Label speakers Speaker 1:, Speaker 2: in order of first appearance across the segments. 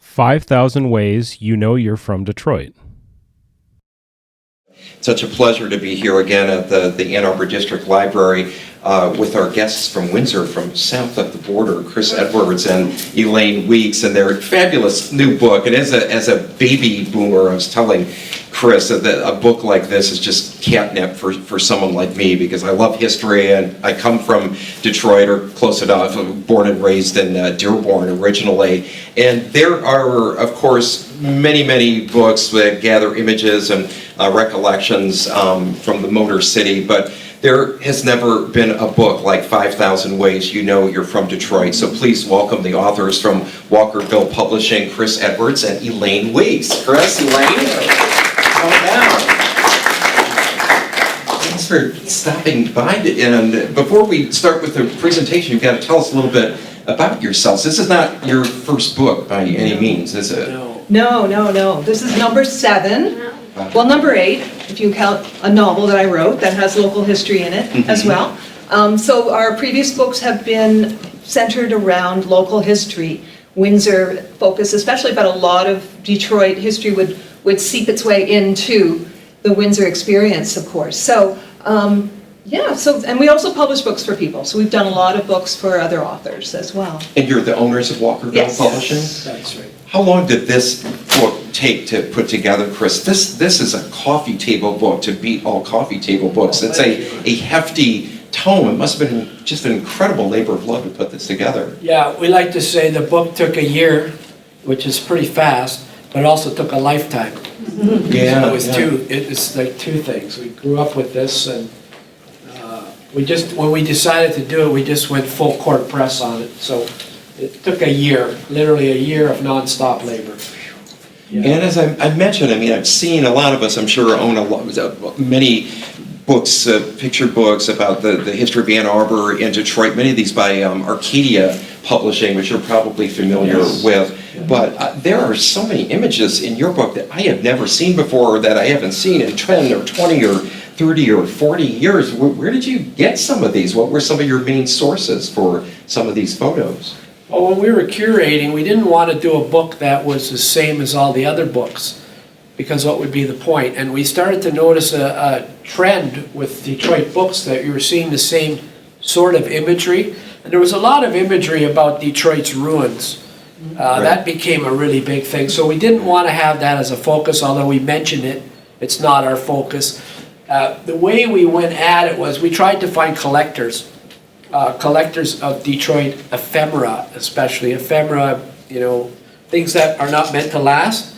Speaker 1: 5,000 Ways You Know You're From Detroit.
Speaker 2: Such a pleasure to be here again at the Ann Arbor District Library with our guests from Windsor, from south of the border, Chris Edwards and Elaine Weeks, and their fabulous new book. And as a baby boomer, I was telling Chris that a book like this is just catnip for someone like me, because I love history and I come from Detroit, or close enough. I'm born and raised in Dearborn originally. And there are, of course, many books that gather images and recollections from the Motor City, but there has never been a book like 5,000 Ways You Know You're From Detroit. So please welcome the authors from Walkerville Publishing, Chris Edwards and Elaine Weeks. Chris, Elaine, come down. Thanks for stopping by. And before we start with the presentation, you've got to tell us a little bit about yourselves. This is not your first book by any means, is it?
Speaker 3: No. This is number 7. Well, number 8, if you count a novel that I wrote that has local history in it as well. So our previous books have been centered around local history, Windsor focus, especially, but a lot of Detroit history would seep its way into the Windsor experience, of course. So, and we also publish books for people. So we've done a lot of books for other authors as well.
Speaker 2: And you're the owners of Walkerville Publishing?
Speaker 3: Yes,
Speaker 4: that's right.
Speaker 2: How long did this book take to put together, Chris? This is a coffee table book to beat all coffee table books. It's a hefty tome. It must have been just an incredible labor of love to put this together.
Speaker 4: Yeah, we like to say the book took a year, which is pretty fast, but it also took a lifetime.
Speaker 2: Yeah,
Speaker 4: So it was like two things. We grew up with this, and when we decided to do it, we just went full court press on it. So it took a year, literally a year of nonstop labor.
Speaker 2: Yeah. And as I mentioned, I've seen a lot of us, I'm sure, own many books, picture books about the history of Ann Arbor and Detroit, many of these by Arcadia Publishing, which you're probably familiar with. Yeah. But there are so many images in your book that I have never seen before, or that I haven't seen in 10 or 20 or 30 or 40 years. Where did you get some of these? What were some of your main sources for some of these photos?
Speaker 4: Well, when we were curating, we didn't want to do a book that was the same as all the other books, because what would be the point? And we started to notice a trend with Detroit books that you were seeing the same sort of imagery. And there was a lot of imagery about Detroit's ruins. That became a really big thing. So we didn't want to have that as a focus, although we mentioned it. It's not our focus. The way we went at it was we tried to find collectors of Detroit ephemera, especially ephemera, things that are not meant to last,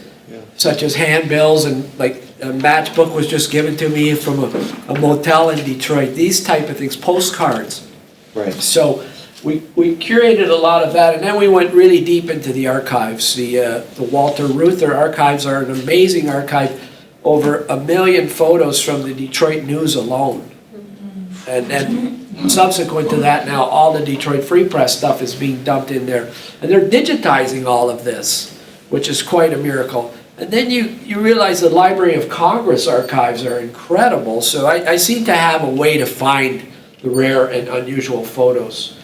Speaker 4: such as handbills, and like a matchbook was just given to me from a motel in Detroit. These type of things, postcards.
Speaker 2: Right.
Speaker 4: So we curated a lot of that, and then we went really deep into the archives. The Walter Reuther archives are an amazing archive, over 1 million photos from the Detroit News alone, and then. Subsequent to that, now all the Detroit Free Press stuff is being dumped in there. And they're digitizing all of this, which is quite a miracle. And then you realize the Library of Congress archives are incredible. So I seem to have a way to find the rare and unusual photos.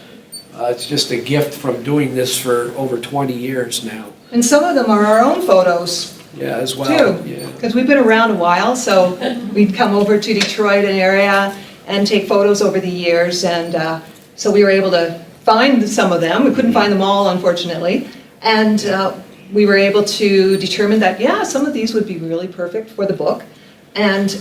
Speaker 4: It's just a gift from doing this for over 20 years now.
Speaker 3: And some of them are our own photos.
Speaker 4: Yeah, as well.
Speaker 3: Too, because we've been around a while, so we'd come over to Detroit and area and take photos over the years, and so we were able to find some of them. We couldn't find them all, unfortunately, and we were able to determine that, some of these would be really perfect for the book. And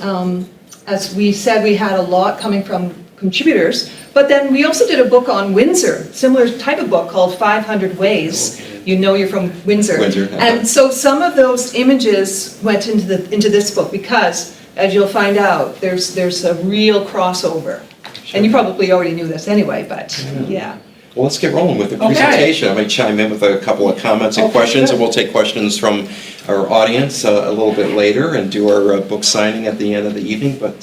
Speaker 3: as we said, we had a lot coming from contributors, but then we also did a book on Windsor, similar type of book called 500 Ways You Know You're From Windsor. And so some of those images went into this book because, as you'll find out, there's a real crossover. Sure. And you probably already knew this anyway, but yeah.
Speaker 2: Well, let's get rolling with the presentation. I might chime in with a couple of comments and questions, and we'll take questions from our audience a little bit later and do our book signing at the end of the evening. But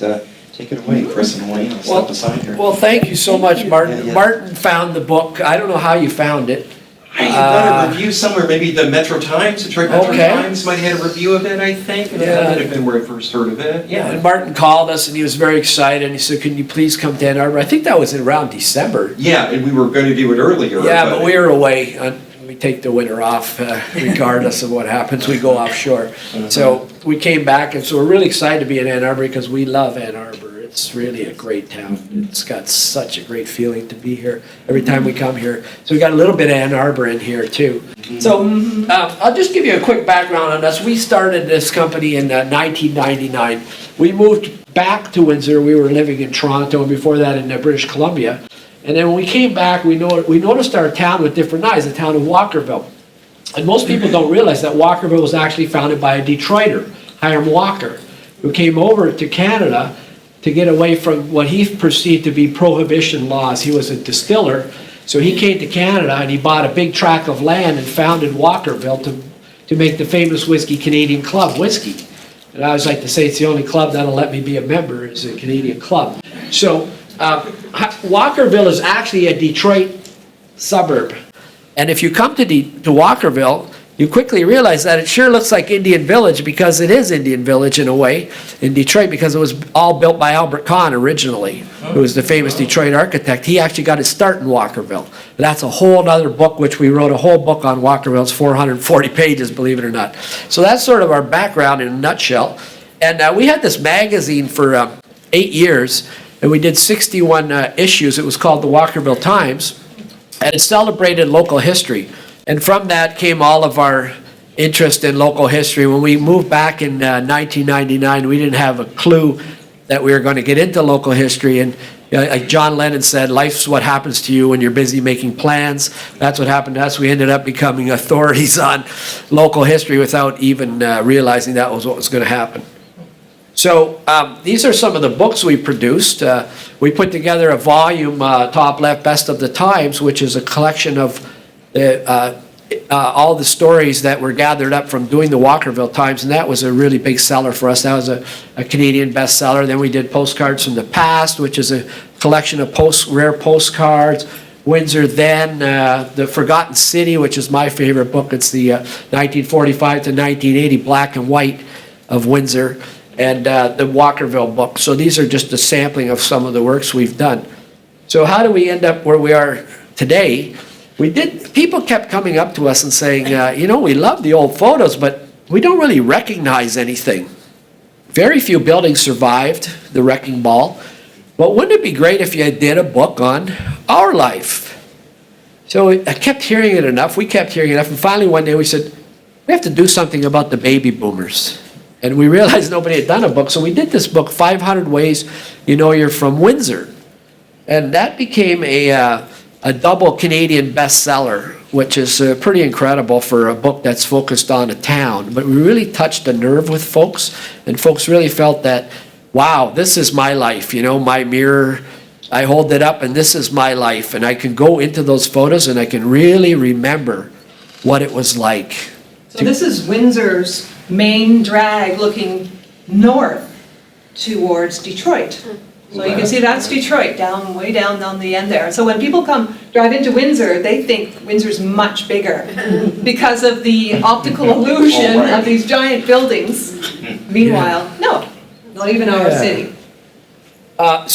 Speaker 2: take it away, Chris and Elaine. I'll step aside here.
Speaker 4: Well, thank you so much, Martin. Martin found the book. I don't know how you found it.
Speaker 2: I read a review somewhere, maybe the Metro Times, Detroit Metro Times might have had a review of it, I think. That might have been where I first heard of it. Yeah.
Speaker 4: And Martin called us, and he was very excited, and he said, can you please come to Ann Arbor? I think that was around December.
Speaker 2: Yeah, and we were going to do it earlier.
Speaker 4: Yeah, but we were away. we take the winter off, regardless of what happens, we go offshore. So we came back, and so we're really excited to be in Ann Arbor because we love Ann Arbor. It's really a great town. It's got such a great feeling to be here every time we come here. So we got a little bit of Ann Arbor in here too. So I'll just give you a quick background on us. We started this company in 1999. We moved back to Windsor. We were living in Toronto, and before that in British Columbia. And then when we came back, we noticed our town with different eyes, the town of Walkerville. And most people don't realize that Walkerville was actually founded by a Detroiter, Hiram Walker, who came over to Canada to get away from what he perceived to be prohibition laws. He was a distiller, so he came to Canada and he bought a big tract of land and founded Walkerville to make the famous Whiskey Canadian Club whiskey. And I always like to say it's the only club that'll let me be a member is a Canadian club. So Walkerville is actually a Detroit suburb. And if you come to Walkerville, you quickly realize that it sure looks like Indian Village, because it is Indian Village in a way in Detroit, because it was all built by Albert Kahn originally, who was the famous Detroit architect. He actually got his start in Walkerville. But that's a whole other book, which we wrote a whole book on Walkerville. It's 440 pages, believe it or not. So that's sort of our background in a nutshell. And we had this magazine for 8 years, and we did 61 issues. It was called the Walkerville Times, and it celebrated local history. And from that came all of our interest in local history. When we moved back in 1999, we didn't have a clue that we were going to get into local history. And like John Lennon said, life's what happens to you when you're busy making plans. That's what happened to us. We ended up becoming authorities on local history without even realizing that was what was going to happen. So these are some of the books we produced. We put together a volume, top left, Best of the Times, which is a collection of all the stories that were gathered up from doing the Walkerville Times, and that was a really big seller for us. That was a Canadian bestseller. Then we did Postcards from the Past, which is a collection of rare postcards. Windsor Then, The Forgotten City, which is my favorite book. It's the 1945 to 1980 black and white of Windsor, and the Walkerville book. So these are just a sampling of some of the works we've done. So how do we end up where we are today? People kept coming up to us and saying, we love the old photos, but we don't really recognize anything. Very few buildings survived the wrecking ball, but wouldn't it be great if you did a book on our life? So I kept hearing it enough, we kept hearing it enough, and finally one day we said, we have to do something about the baby boomers. And we realized nobody had done a book, so we did this book, 500 Ways You Know You're From Windsor. And that became a double Canadian bestseller, which is pretty incredible for a book that's focused on a town. But we really touched a nerve with folks, and folks really felt that, wow, this is my life, my mirror, I hold it up and this is my life, and I can go into those photos and I can really remember what it was like.
Speaker 3: So this is Windsor's main drag looking north towards Detroit. So you can see that's Detroit, way down on the end there. So when people drive into Windsor, they think Windsor's much bigger because of the optical illusion of these giant buildings. Meanwhile, no, not even our city.
Speaker 4: And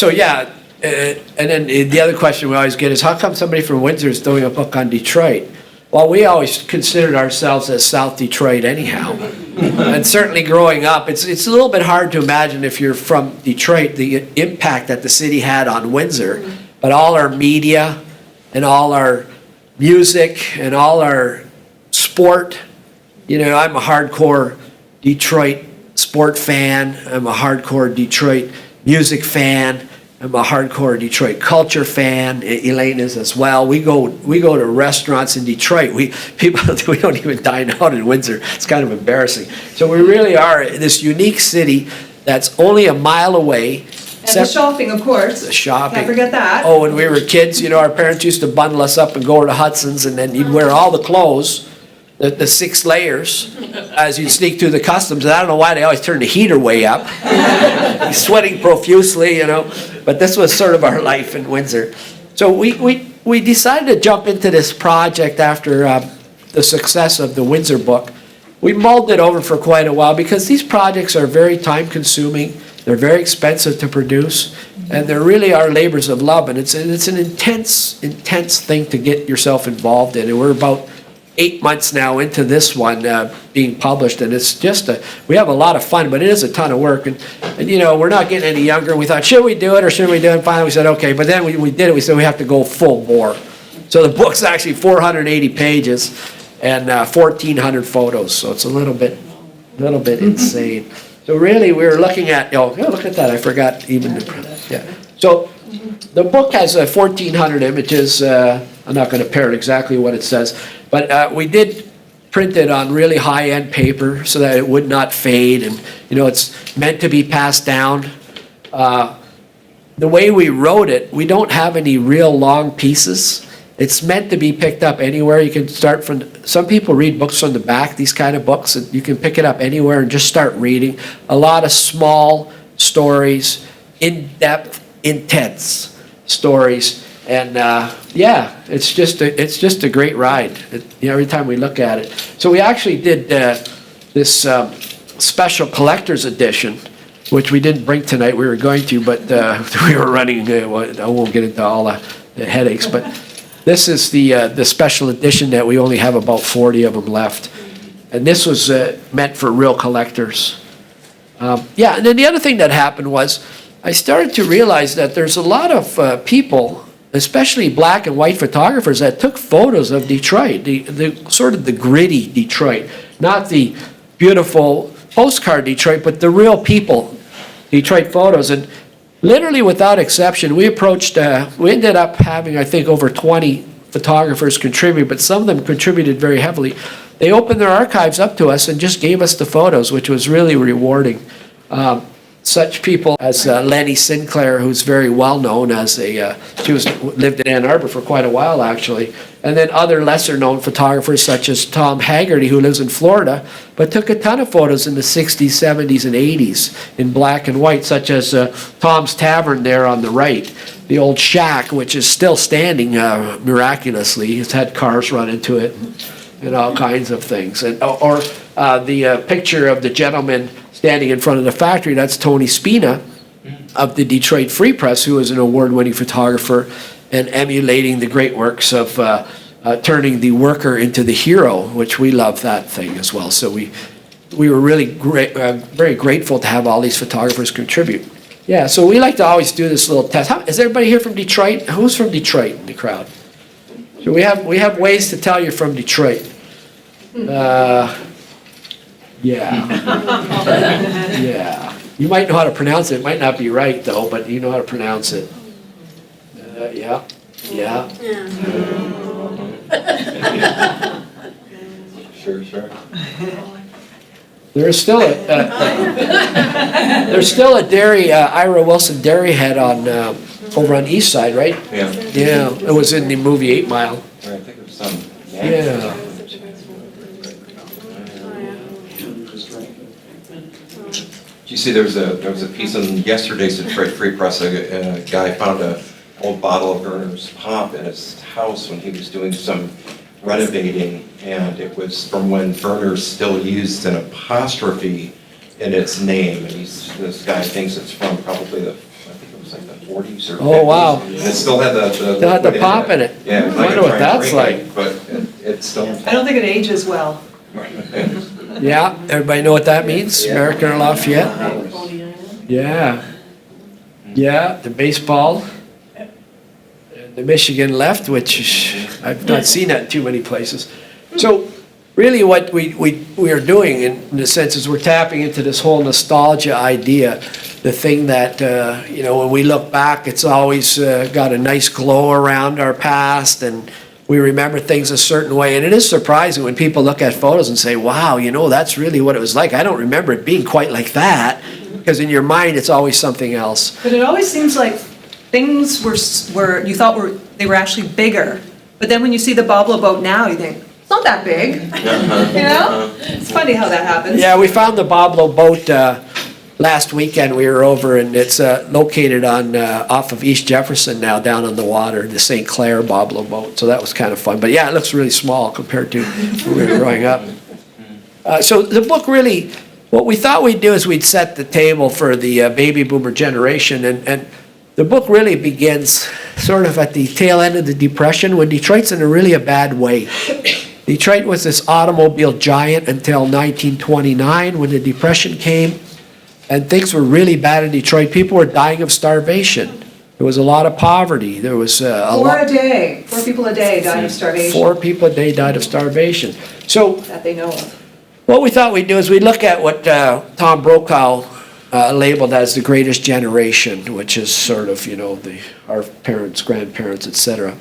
Speaker 4: then the other question we always get is, how come somebody from Windsor is doing a book on Detroit? Well, we always considered ourselves as South Detroit anyhow. And certainly growing up, it's a little bit hard to imagine if you're from Detroit, the impact that the city had on Windsor. But all our media and all our music and all our sport, I'm a hardcore Detroit sport fan. I'm a hardcore Detroit music fan. I'm a hardcore Detroit culture fan. Elaine is as well. We go to restaurants in Detroit. We don't even dine out in Windsor. It's kind of embarrassing. So we really are this unique city that's only a mile away.
Speaker 3: And the shopping, of course.
Speaker 4: The shopping.
Speaker 3: Can't forget that.
Speaker 4: Oh, when we were kids, our parents used to bundle us up and go to Hudson's, and then you'd wear all the clothes, the 6 layers, as you'd sneak through the customs. And I don't know why they always turn the heater way up. Sweating profusely, But this was sort of our life in Windsor. So we decided to jump into this project after the success of the Windsor book. We mulled it over for quite a while because these projects are very time consuming. They're very expensive to produce, and they really are labors of love. And it's an intense thing to get yourself involved in. And we're about 8 months now into this one being published, and it's just we have a lot of fun, but it is a ton of work, and we're not getting any younger. We thought, should we do it or should we do it? And finally we said, okay, but then we did it. We said we have to go full bore. So the book's actually 480 pages and 1,400 photos, so it's a little bit insane. So really, we were looking at, look at that, I forgot even yeah. So the book has 1,400 images. I'm not going to parrot exactly what it says, but we did print it on really high-end paper so that it would not fade, and it's meant to be passed down. The way we wrote it, we don't have any real long pieces. It's meant to be picked up anywhere. You can start from, some people read books from the back, these kind of books, and you can pick it up anywhere and just start reading. A lot of small stories, in-depth, intense stories, and it's just a great ride. Every time we look at it. So we actually did this special collector's edition, which we didn't bring tonight. We were going to, but we were running. I won't get into all the headaches, but this is the special edition that we only have about 40 of them left, and this was meant for real collectors. And then the other thing that happened was I started to realize that there's a lot of people, especially black and white photographers, that took photos of Detroit, the sort of the gritty Detroit, not the beautiful postcard Detroit, but the real people Detroit photos. And literally without exception, we ended up having, I think, over 20 photographers contribute, but some of them contributed very heavily. They opened their archives up to us and just gave us the photos, which was really rewarding. Such people as Lenny Sinclair, who's very well known as she lived in Ann Arbor for quite a while actually, and then other lesser known photographers such as Tom Haggerty, who lives in Florida, but took a ton of photos in the 60s, 70s, and 80s in black and white, such as Tom's Tavern there on the right, the old shack, which is still standing miraculously. It's had cars run into it and all kinds of things. And or the picture of the gentleman standing in front of the factory, that's Tony Spina of the Detroit Free Press, who is an award-winning photographer and emulating the great works of turning the worker into the hero, which we love that thing as well. So we were really very grateful to have all these photographers contribute. Yeah, so we like to always do this little test. Is everybody here from Detroit? Who's from Detroit in the crowd? So we have ways to tell you're from Detroit. Yeah. You might know how to pronounce it. It might not be right, though, but you know how to pronounce it. Yeah.
Speaker 2: Sure.
Speaker 4: There's still a dairy, Ira Wilson Dairy Head on over on East Side, right?
Speaker 2: Yeah.
Speaker 4: Yeah, it was in the movie 8 Mile.
Speaker 2: I think it was some.
Speaker 4: Yeah.
Speaker 2: You see, there was a piece in yesterday's Detroit Free Press. A guy found an old bottle of Werner's Pop in his house when he was doing some renovating, and it was from when Werner's still used an apostrophe in its name. And this guy thinks it's from probably I think it was like the 40s or 50s.
Speaker 4: Oh, wow.
Speaker 2: And it still had
Speaker 4: the pop in it.
Speaker 2: Yeah, it was
Speaker 4: I wonder what that's like.
Speaker 2: But it's still.
Speaker 3: I don't think it ages well.
Speaker 4: Yeah, everybody know what that means? American or Lafayette? Yeah. Yeah, the baseball. And the Michigan left, which I've not seen that in too many places. So really what we are doing in a sense is we're tapping into this whole nostalgia idea, the thing that, when we look back, it's always got a nice glow around our past, and we remember things a certain way. And it is surprising when people look at photos and say, wow, that's really what it was like. I don't remember it being quite like that, because in your mind it's always something else.
Speaker 3: But it always seems like things were you thought they were actually bigger. But then when you see the Boblo boat now, you think, it's not that big. It's funny how that happens.
Speaker 4: Yeah, we found the Boblo boat last weekend. We were over, and it's located on off of East Jefferson now, down on the water, the St. Clair Boblo boat. So that was kind of fun. But yeah, it looks really small compared to when we were growing up. So the book really, what we thought we'd do is we'd set the table for the baby boomer generation, and the book really begins sort of at the tail end of the Depression, when Detroit's in a bad way. Detroit was this automobile giant until 1929 when the Depression came, and things were really bad in Detroit. People were dying of starvation. There was a lot of poverty. There was
Speaker 3: Four people a day died of starvation.
Speaker 4: 4 people a day died of starvation. So
Speaker 3: That they know of.
Speaker 4: what we thought we'd do is we'd look at what Tom Brokaw labeled as the greatest generation, which is sort of, our parents, grandparents, etc.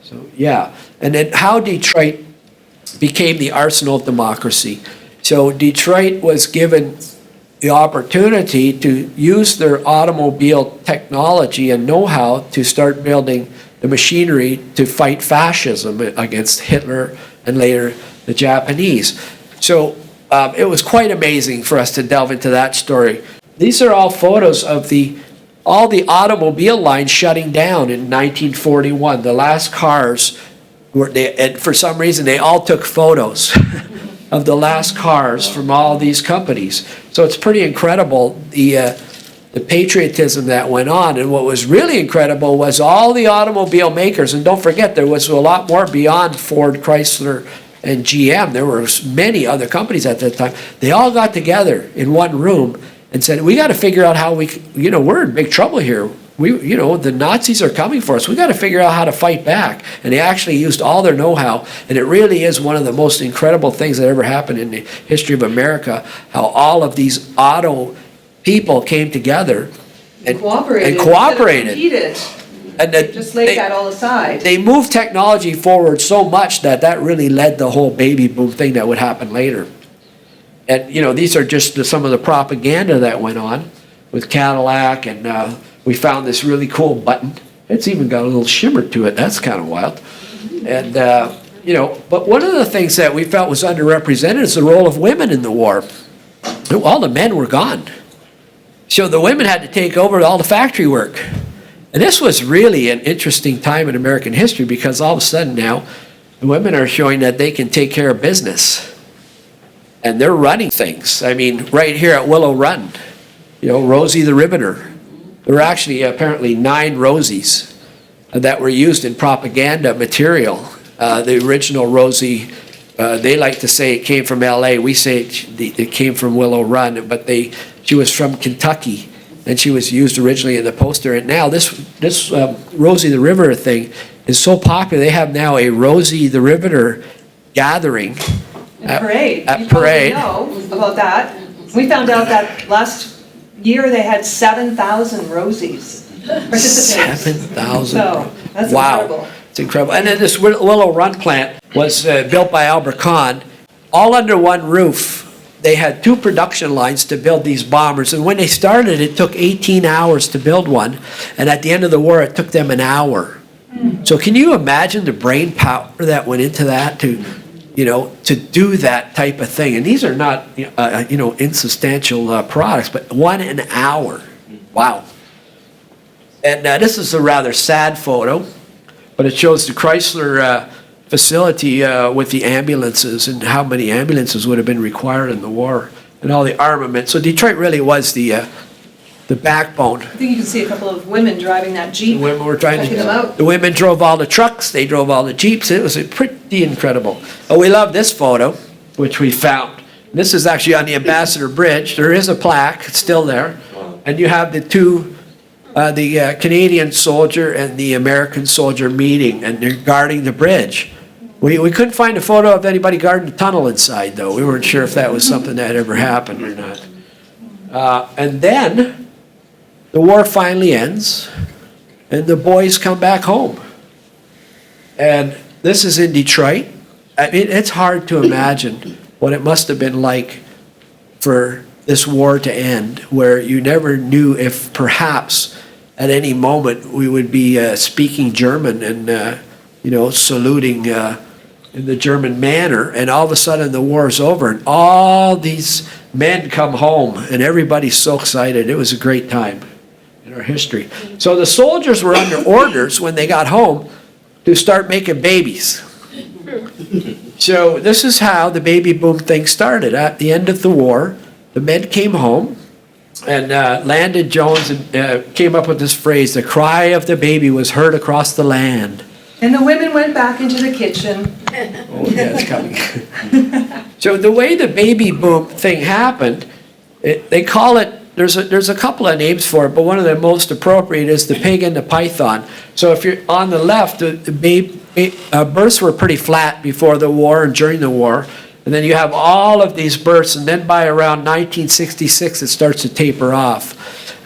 Speaker 4: So, yeah. And then how Detroit became the arsenal of democracy. So Detroit was given the opportunity to use their automobile technology and know-how to start building the machinery to fight fascism against Hitler and later the Japanese. So it was quite amazing for us to delve into that story. These are all photos of all the automobile lines shutting down in 1941. The last cars and for some reason they all took photos of the last cars from all these companies. So it's pretty incredible the patriotism that went on. And what was really incredible was all the automobile makers, and don't forget there was a lot more beyond Ford, Chrysler, and GM. There were many other companies at that time. They all got together in one room and said, we got to figure out how we're in big trouble here. The Nazis are coming for us. We got to figure out how to fight back. And they actually used all their know-how. And it really is one of the most incredible things that ever happened in the history of America, how all of these auto people came together and cooperated. And
Speaker 3: Just laid that all aside.
Speaker 4: They moved technology forward so much that really led the whole baby boom thing that would happen later. And, these are just some of the propaganda that went on with Cadillac, and we found this really cool button. It's even got a little shimmer to it. That's kind of wild. And, but one of the things that we felt was underrepresented is the role of women in the war. All the men were gone. So the women had to take over all the factory work. And this was really an interesting time in American history because all of a sudden now, the women are showing that they can take care of business. And they're running things. I mean, right here at Willow Run, Rosie the Riveter. There were actually apparently 9 Rosies that were used in propaganda material. The original Rosie, they like to say it came from L.A. We say it came from Willow Run, but she was from Kentucky, and she was used originally in the poster. And now this Rosie the Riveter thing is so popular. They have now a Rosie the Riveter gathering.
Speaker 3: Parade.
Speaker 4: At
Speaker 3: You
Speaker 4: parade.
Speaker 3: probably know about that. We found out that last year they had 7,000 Rosies participate.
Speaker 4: 7,000.
Speaker 3: So that's
Speaker 4: wow.
Speaker 3: incredible.
Speaker 4: It's incredible. And then this Willow Run plant was built by Arbor, all under one roof. They had 2 production lines to build these bombers. And when they started, it took 18 hours to build one. And at the end of the war, it took them an hour. So can you imagine the brain power that went into that to do that type of thing? And these are not, insubstantial products, but 1 an hour. Wow. And this is a rather sad photo, but it shows the Chrysler facility with the ambulances and how many ambulances would have been required in the war and all the armament. So Detroit really was the backbone.
Speaker 3: I think you can see a couple of women driving that Jeep.
Speaker 4: The women were
Speaker 3: checking them out.
Speaker 4: the women drove all the trucks, they drove all the Jeeps. It was pretty incredible. Oh, we love this photo, which we found. This is actually on the Ambassador Bridge. There is a plaque, it's still there. And you have the two, the Canadian soldier and the American soldier meeting, and they're guarding the bridge. We couldn't find a photo of anybody guarding the tunnel inside, though. We weren't sure if that was something that ever happened or not. And then the war finally ends, and the boys come back home. And this is in Detroit. I mean, it's hard to imagine what it must have been like for this war to end, where you never knew if perhaps at any moment we would be speaking German and, saluting in the German manner, and all of a sudden the war is over, and all these men come home, and everybody's so excited. It was a great time in our history. So the soldiers were under orders when they got home to start making babies. So this is how the baby boom thing started. At the end of the war, the men came home, and Landon Jones came up with this phrase, "The cry of the baby was heard across the land."
Speaker 3: And the women went back into the kitchen
Speaker 4: Oh, yeah, it's coming. So the way the baby boom thing happened, they call it, there's a couple of names for it, but one of the most appropriate is the pig and the python. So if you're on the left, births were pretty flat before the war and during the war. And then you have all of these births, and then by around 1966, it starts to taper off.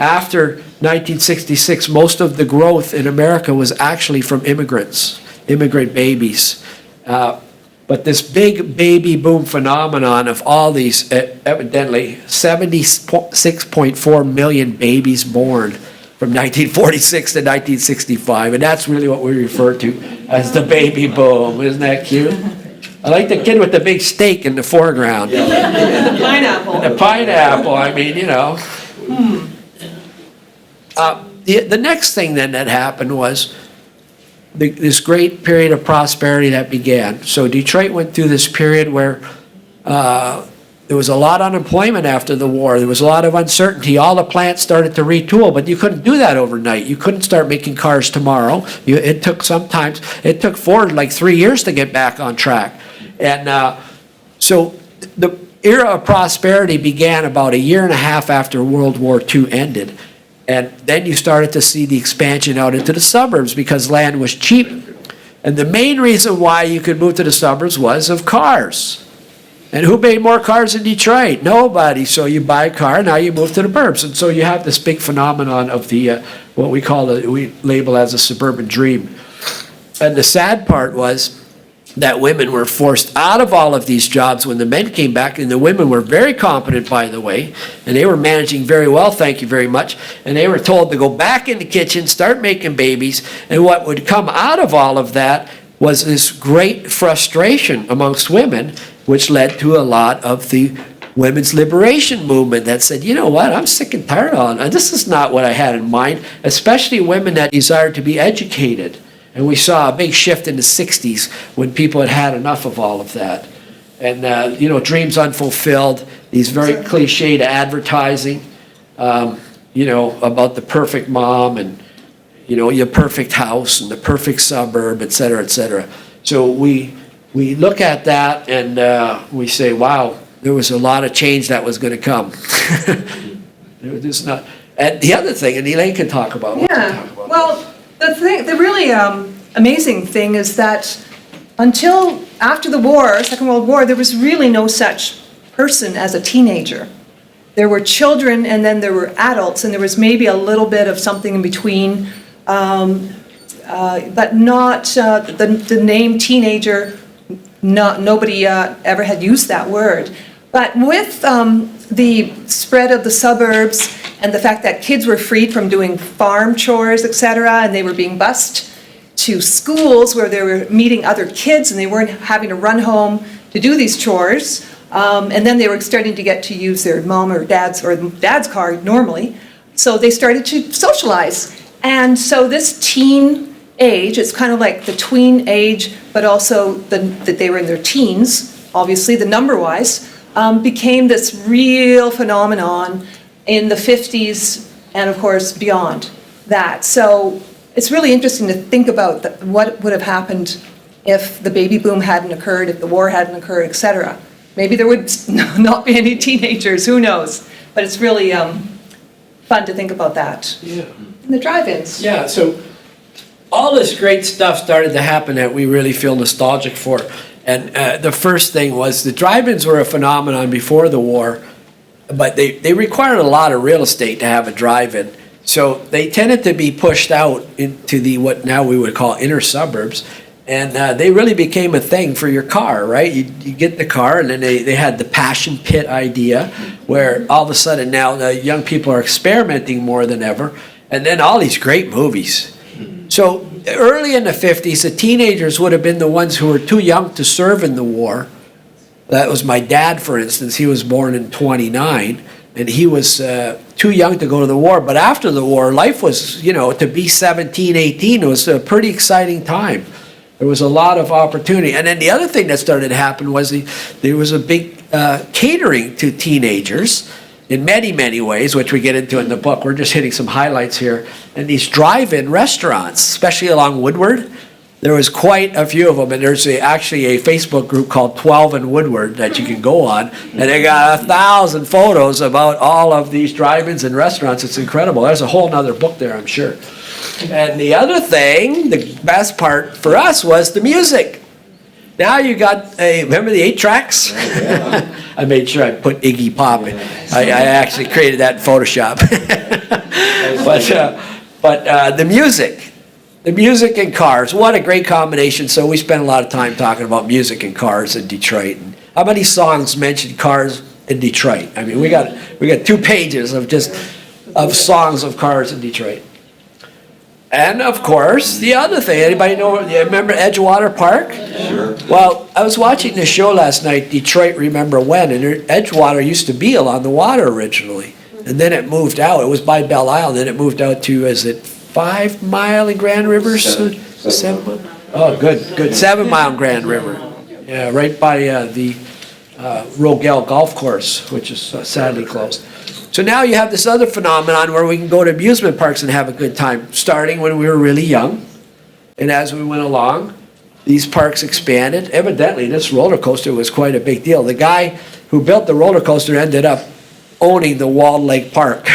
Speaker 4: After 1966, most of the growth in America was actually from immigrant babies. But this big baby boom phenomenon of all these, evidently 76.4 million babies born from 1946 to 1965, and that's really what we refer to as the baby boom. Isn't that cute? I like the kid with the big steak in the foreground.
Speaker 3: The pineapple.
Speaker 4: The pineapple, I mean, you know. The next thing then that happened was this great period of prosperity that began. So Detroit went through this period where there was a lot of unemployment after the war. There was a lot of uncertainty. All the plants started to retool, but you couldn't do that overnight. You couldn't start making cars tomorrow. It took Ford like 3 years to get back on track. And so the era of prosperity began about a year and a half after World War II ended. And then you started to see the expansion out into the suburbs because land was cheap. And the main reason why you could move to the suburbs was of cars. And who made more cars in Detroit? Nobody. So you buy a car, now you move to the burbs. And so you have this big phenomenon of the what we label as a suburban dream. And the sad part was that women were forced out of all of these jobs when the men came back, and the women were very competent, by the way, and they were managing very well, thank you very much, and they were told to go back in the kitchen, start making babies, and what would come out of all of that was this great frustration amongst women, which led to a lot of the women's liberation movement that said, you know what, I'm sick and tired of it. This is not what I had in mind, especially women that desired to be educated. And we saw a big shift in the 60s when people had had enough of all of that. And, dreams unfulfilled, these very cliched advertising, about the perfect mom and, your perfect house and the perfect suburb, et cetera, et cetera. So we look at that and we say, wow, there was a lot of change that was going to come. And the other thing, and Elaine can talk about.
Speaker 3: Well, the really amazing thing is that until after the war, Second World War, there was really no such person as a teenager. There were children and then there were adults, and there was maybe a little bit of something in between, but not the name teenager. Nobody ever had used that word. But with the spread of the suburbs and the fact that kids were freed from doing farm chores, et cetera, and they were being bused to schools where they were meeting other kids and they weren't having to run home to do these chores, and then they were starting to get to use their mom or dad's car normally, so they started to socialize. And so this teen age, it's kind of like the tween age, but also that they were in their teens, obviously the number-wise, became this real phenomenon in the 50s and, of course, beyond that. So it's really interesting to think about what would have happened if the baby boom hadn't occurred, if the war hadn't occurred, et cetera. Maybe there would not be any teenagers, who knows? But it's really fun to think about that.
Speaker 4: Yeah.
Speaker 3: And the drive-ins.
Speaker 4: Yeah, so all this great stuff started to happen that we really feel nostalgic for. And the first thing was the drive-ins were a phenomenon before the war, but they required a lot of real estate to have a drive-in. So they tended to be pushed out into what now we would call inner suburbs. And they really became a thing for your car, right? You get the car, and then they had the passion pit idea, where all of a sudden now the young people are experimenting more than ever. And then all these great movies. So early in the 50s, the teenagers would have been the ones who were too young to serve in the war. That was my dad, for instance. He was born in 29, and he was too young to go to the war. But after the war, life was, to be 17, 18, it was a pretty exciting time. There was a lot of opportunity. And then the other thing that started to happen was there was a big catering to teenagers in many, many ways, which we get into in the book. We're just hitting some highlights here. And these drive-in restaurants, especially along Woodward, there was quite a few of them, and there's actually a Facebook group called 12 and Woodward that you can go on, and they got 1,000 photos about all of these drive-ins and restaurants. It's incredible. There's a whole nother book there, I'm sure. And the other thing, the best part for us was the music. Now you got remember the 8 tracks? I made sure I put Iggy Pop in. I actually created that in Photoshop. but the music and cars, what a great combination. So we spent a lot of time talking about music and cars in Detroit. And how many songs mention cars in Detroit? I mean, we got 2 pages of songs of cars in Detroit. And of course, the other thing, anybody remember Edgewater Park?
Speaker 2: Sure.
Speaker 4: Well, I was watching the show last night, Detroit Remember When, and Edgewater used to be along the water originally. And then it moved out. It was by Belle Isle, and then it moved out to, is it 5 Mile in Grand River? 7 Mile? Oh, good. 7 Mile in Grand River. Yeah, right by the Rogel Golf Course, which is sadly closed. So now you have this other phenomenon where we can go to amusement parks and have a good time, starting when we were really young. And as we went along, these parks expanded. Evidently, this roller coaster was quite a big deal. The guy who built the roller coaster ended up owning the Walled Lake Park.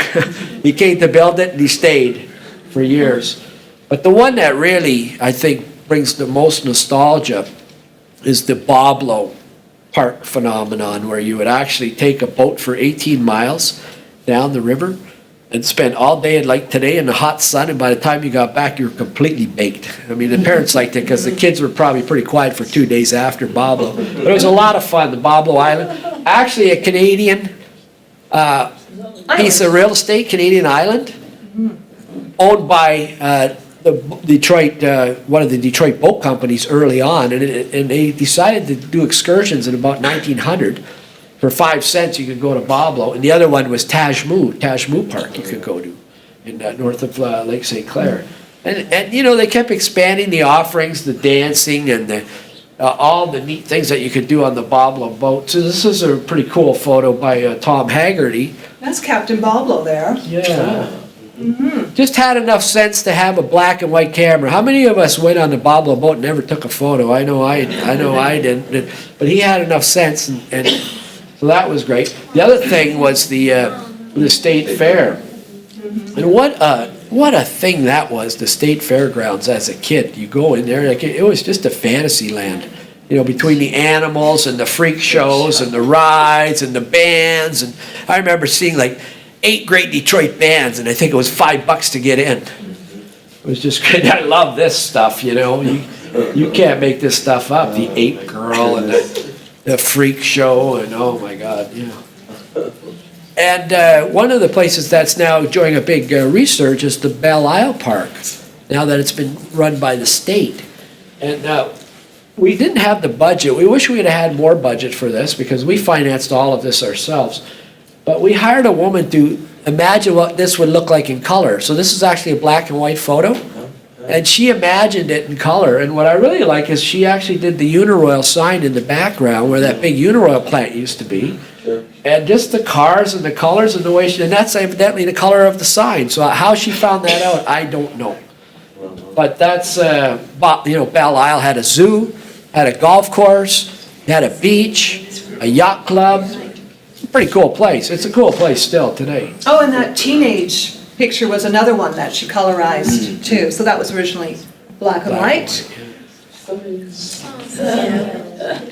Speaker 4: He came to build it and he stayed for years. But the one that really, I think, brings the most nostalgia is the Boblo Park phenomenon, where you would actually take a boat for 18 miles down the river and spend all day and like today in the hot sun, and by the time you got back you were completely baked. I mean, the parents liked it because the kids were probably pretty quiet for 2 days after Boblo. But it was a lot of fun, the Boblo Island. Actually a Canadian piece of real estate, Canadian island, owned by the Detroit, one of the Detroit boat companies early on, and they decided to do excursions in about 1900. For 5 cents, you could go to Boblo, and the other one was Tajmu Park you could go to, in north of Lake St. Clair. And you know, they kept expanding the offerings, the dancing, and all the neat things that you could do on the Boblo boat. So this is a pretty cool photo by Tom Haggerty.
Speaker 3: That's Captain Boblo there.
Speaker 4: Yeah. Just had enough sense to have a black and white camera. How many of us went on the Boblo boat and never took a photo? I know I didn't, but he had enough sense, and so that was great. The other thing was the state fair, and what a thing that was. The state fairgrounds as a kid, you go in there, like it was just a fantasy land. You know, between the animals and the freak shows and the rides and the bands, and I remember seeing like 8 great Detroit bands, and I think it was $5 to get in. It was just great. I love this stuff, you know. You can't make this stuff up. The Ape Girl and the freak show, and oh my God, yeah. And one of the places that's now enjoying a big resurge is the Belle Isle Park, now that it's been run by the state. And we didn't have the budget. We wish we had had more budget for this because we financed all of this ourselves. But we hired a woman to imagine what this would look like in color. So this is actually a black and white photo. And she imagined it in color. And what I really like is she actually did the Uniroyal sign in the background where that big Uniroyal plant used to be. And just the cars and the colors and the way and that's evidently the color of the sign. So how she found that out, I don't know. But that's, you know, Belle Isle had a zoo, had a golf course, had a beach, a yacht club. Pretty cool place. It's a cool place still today. Oh,
Speaker 3: and that teenage picture was another one that she colorized too. So that was originally black and white.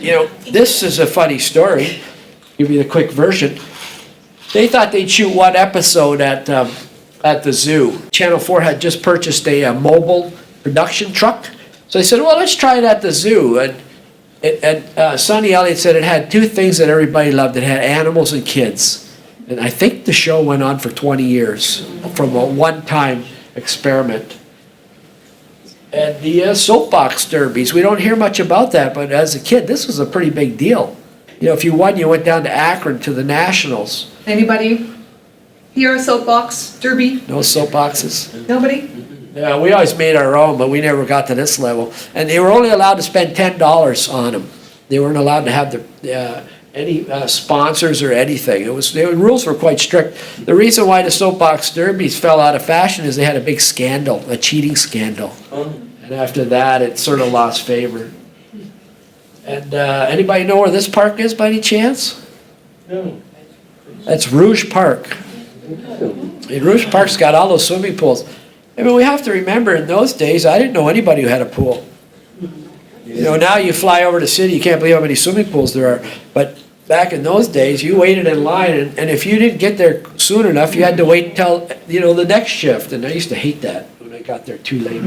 Speaker 4: You know, this is a funny story. Give you the quick version. They thought they'd shoot one episode at the zoo. Channel 4 had just purchased a mobile production truck. So they said, well, let's try it at the zoo. And Sonny Elliott said it had 2 things that everybody loved. It had animals and kids. And I think the show went on for 20 years from a one-time experiment. And the soapbox derbies, we don't hear much about that, but as a kid, this was a pretty big deal. You know, if you won, you went down to Akron to the Nationals.
Speaker 3: Anybody hear a soapbox derby?
Speaker 4: No soapboxes?
Speaker 3: Nobody?
Speaker 4: Yeah, we always made our own, but we never got to this level. And they were only allowed to spend $10 on them. They weren't allowed to have any sponsors or anything. The rules were quite strict. The reason why the soapbox derbies fell out of fashion is they had a big scandal, a cheating scandal. And after that, it sort of lost favor. And anybody know where this park is by any chance?
Speaker 5: No.
Speaker 4: That's Rouge Park. And Rouge Park's got all those swimming pools. I mean, we have to remember in those days, I didn't know anybody who had a pool. You know, now you fly over the city, you can't believe how many swimming pools there are. But back in those days, you waited in line, and if you didn't get there soon enough, you had to wait until, you know, the next shift. And I used to hate that when I got there too late.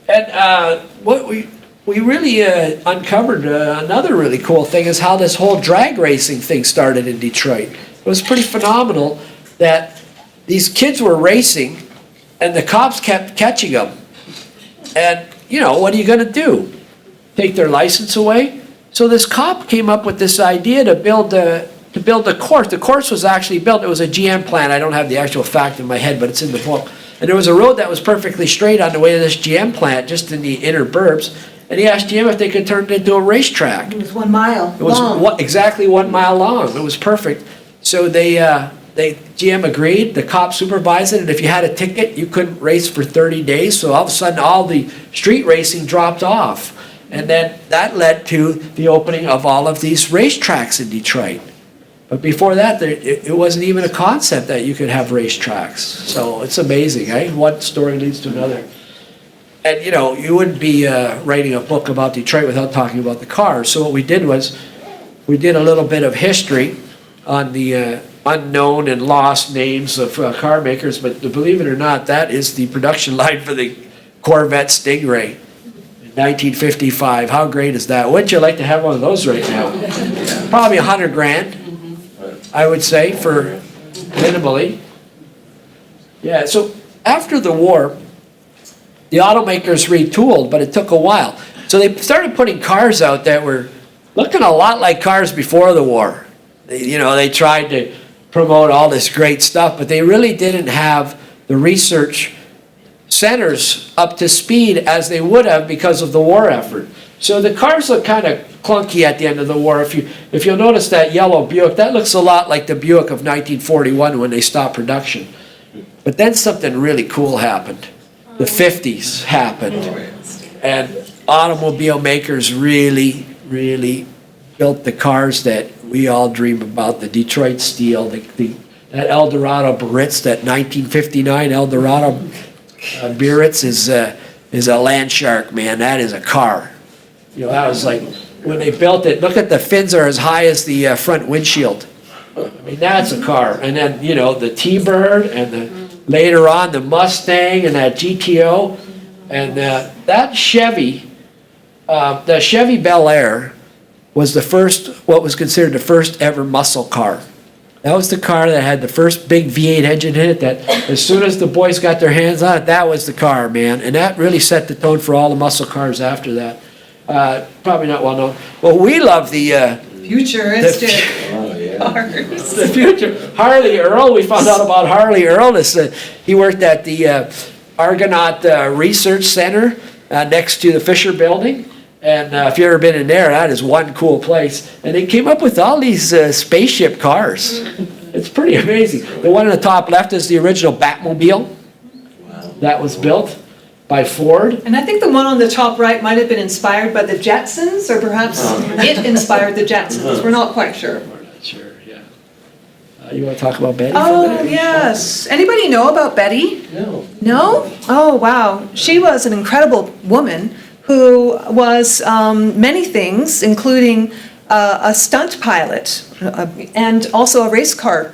Speaker 4: And what we really uncovered another really cool thing is how this whole drag racing thing started in Detroit. It was pretty phenomenal that these kids were racing and the cops kept catching them. And, you know, what are you going to do? Take their license away? So this cop came up with this idea to build the course. The course was actually built. It was a GM plan. I don't have the actual fact in my head, but it's in the book. And there was a road that was perfectly straight on the way to this GM plant, just in the inner burbs. And he asked GM if they could turn it into a racetrack.
Speaker 3: It was 1 mile
Speaker 4: It was
Speaker 3: long.
Speaker 4: exactly 1 mile long. It was perfect. So GM agreed. The cop supervised it, and if you had a ticket, you couldn't race for 30 days. So all of a sudden, all the street racing dropped off. And then that led to the opening of all of these racetracks in Detroit. But before that, it wasn't even a concept that you could have racetracks. So it's amazing, eh? One story leads to another. And, you know, you wouldn't be writing a book about Detroit without talking about the cars. So what we did was we did a little bit of history on the unknown and lost names of car makers. But believe it or not, that is the production line for the Corvette Stingray. 1955. How great is that? Wouldn't you like to have one of those right now? Probably $100,000, I would say, for minimally. Yeah, so after the war, the automakers retooled, but it took a while. So they started putting cars out that were looking a lot like cars before the war. They tried to promote all this great stuff, but they really didn't have the research centers up to speed as they would have because of the war effort. So the cars look kind of clunky at the end of the war. If you'll notice that yellow Buick, that looks a lot like the Buick of 1941 when they stopped production. But then something really cool happened. The 50s happened. And automobile makers really, really built the cars that we all dream about. The Detroit Steel, that Eldorado Biarritz, that 1959 Eldorado Biarritz is a land shark, man. That is a car. You know, that was like, when they built it, look at the fins are as high as the front windshield. I mean, that's a car. And then, you know, the T-Bird, and later on the Mustang and that GTO. And that Chevy, the Chevy Bel Air was what was considered the first ever muscle car. That was the car that had the first big V8 engine in it, that as soon as the boys got their hands on it, that was the car, man. And that really set the tone for all the muscle cars after that. Probably not well known. Well, we love the
Speaker 3: Futuristic cars.
Speaker 4: the future. Harley Earl, we found out about Harley Earl. He worked at the Argonaut Research Center next to the Fisher Building. And if you've ever been in there, that is one cool place. And they came up with all these spaceship cars. It's pretty amazing. The one on the top left is the original Batmobile. Wow. That was built by Ford.
Speaker 3: And I think the one on the top right might have been inspired by the Jetsons, or perhaps it inspired the Jetsons. We're not quite sure.
Speaker 4: We're not sure, yeah. You want to talk about Betty?
Speaker 3: Oh, yes. Anybody know about Betty?
Speaker 5: No.
Speaker 3: No? Oh, wow. She was an incredible woman who was many things, including a stunt pilot and also a car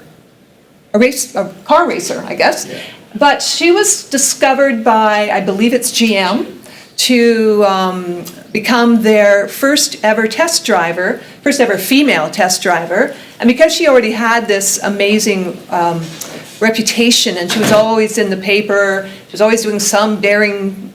Speaker 3: racer, I guess. Yeah. But she was discovered by, I believe it's GM, to become their first ever female test driver. And because she already had this amazing reputation, and she was always in the paper, she was always doing some daring,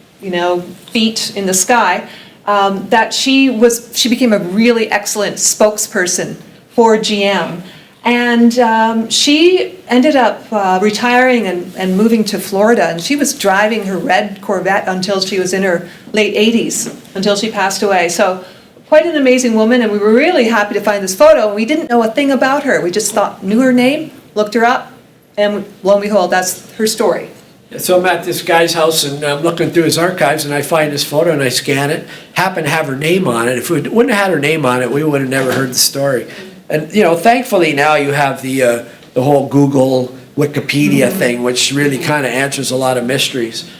Speaker 3: feat in the sky, that she became a really excellent spokesperson for GM. And she ended up retiring and moving to Florida, and she was driving her red Corvette until she was in her late 80s, until she passed away. So quite an amazing woman, and we were really happy to find this photo. We didn't know a thing about her. We just knew her name, looked her up, and lo and behold, that's her story.
Speaker 4: So I'm at this guy's house and I'm looking through his archives and I find this photo and I scan it. Happen to have her name on it. If we wouldn't have had her name on it, we would have never heard the story. And thankfully now you have the whole Google Wikipedia thing, which really kind of answers a lot of mysteries.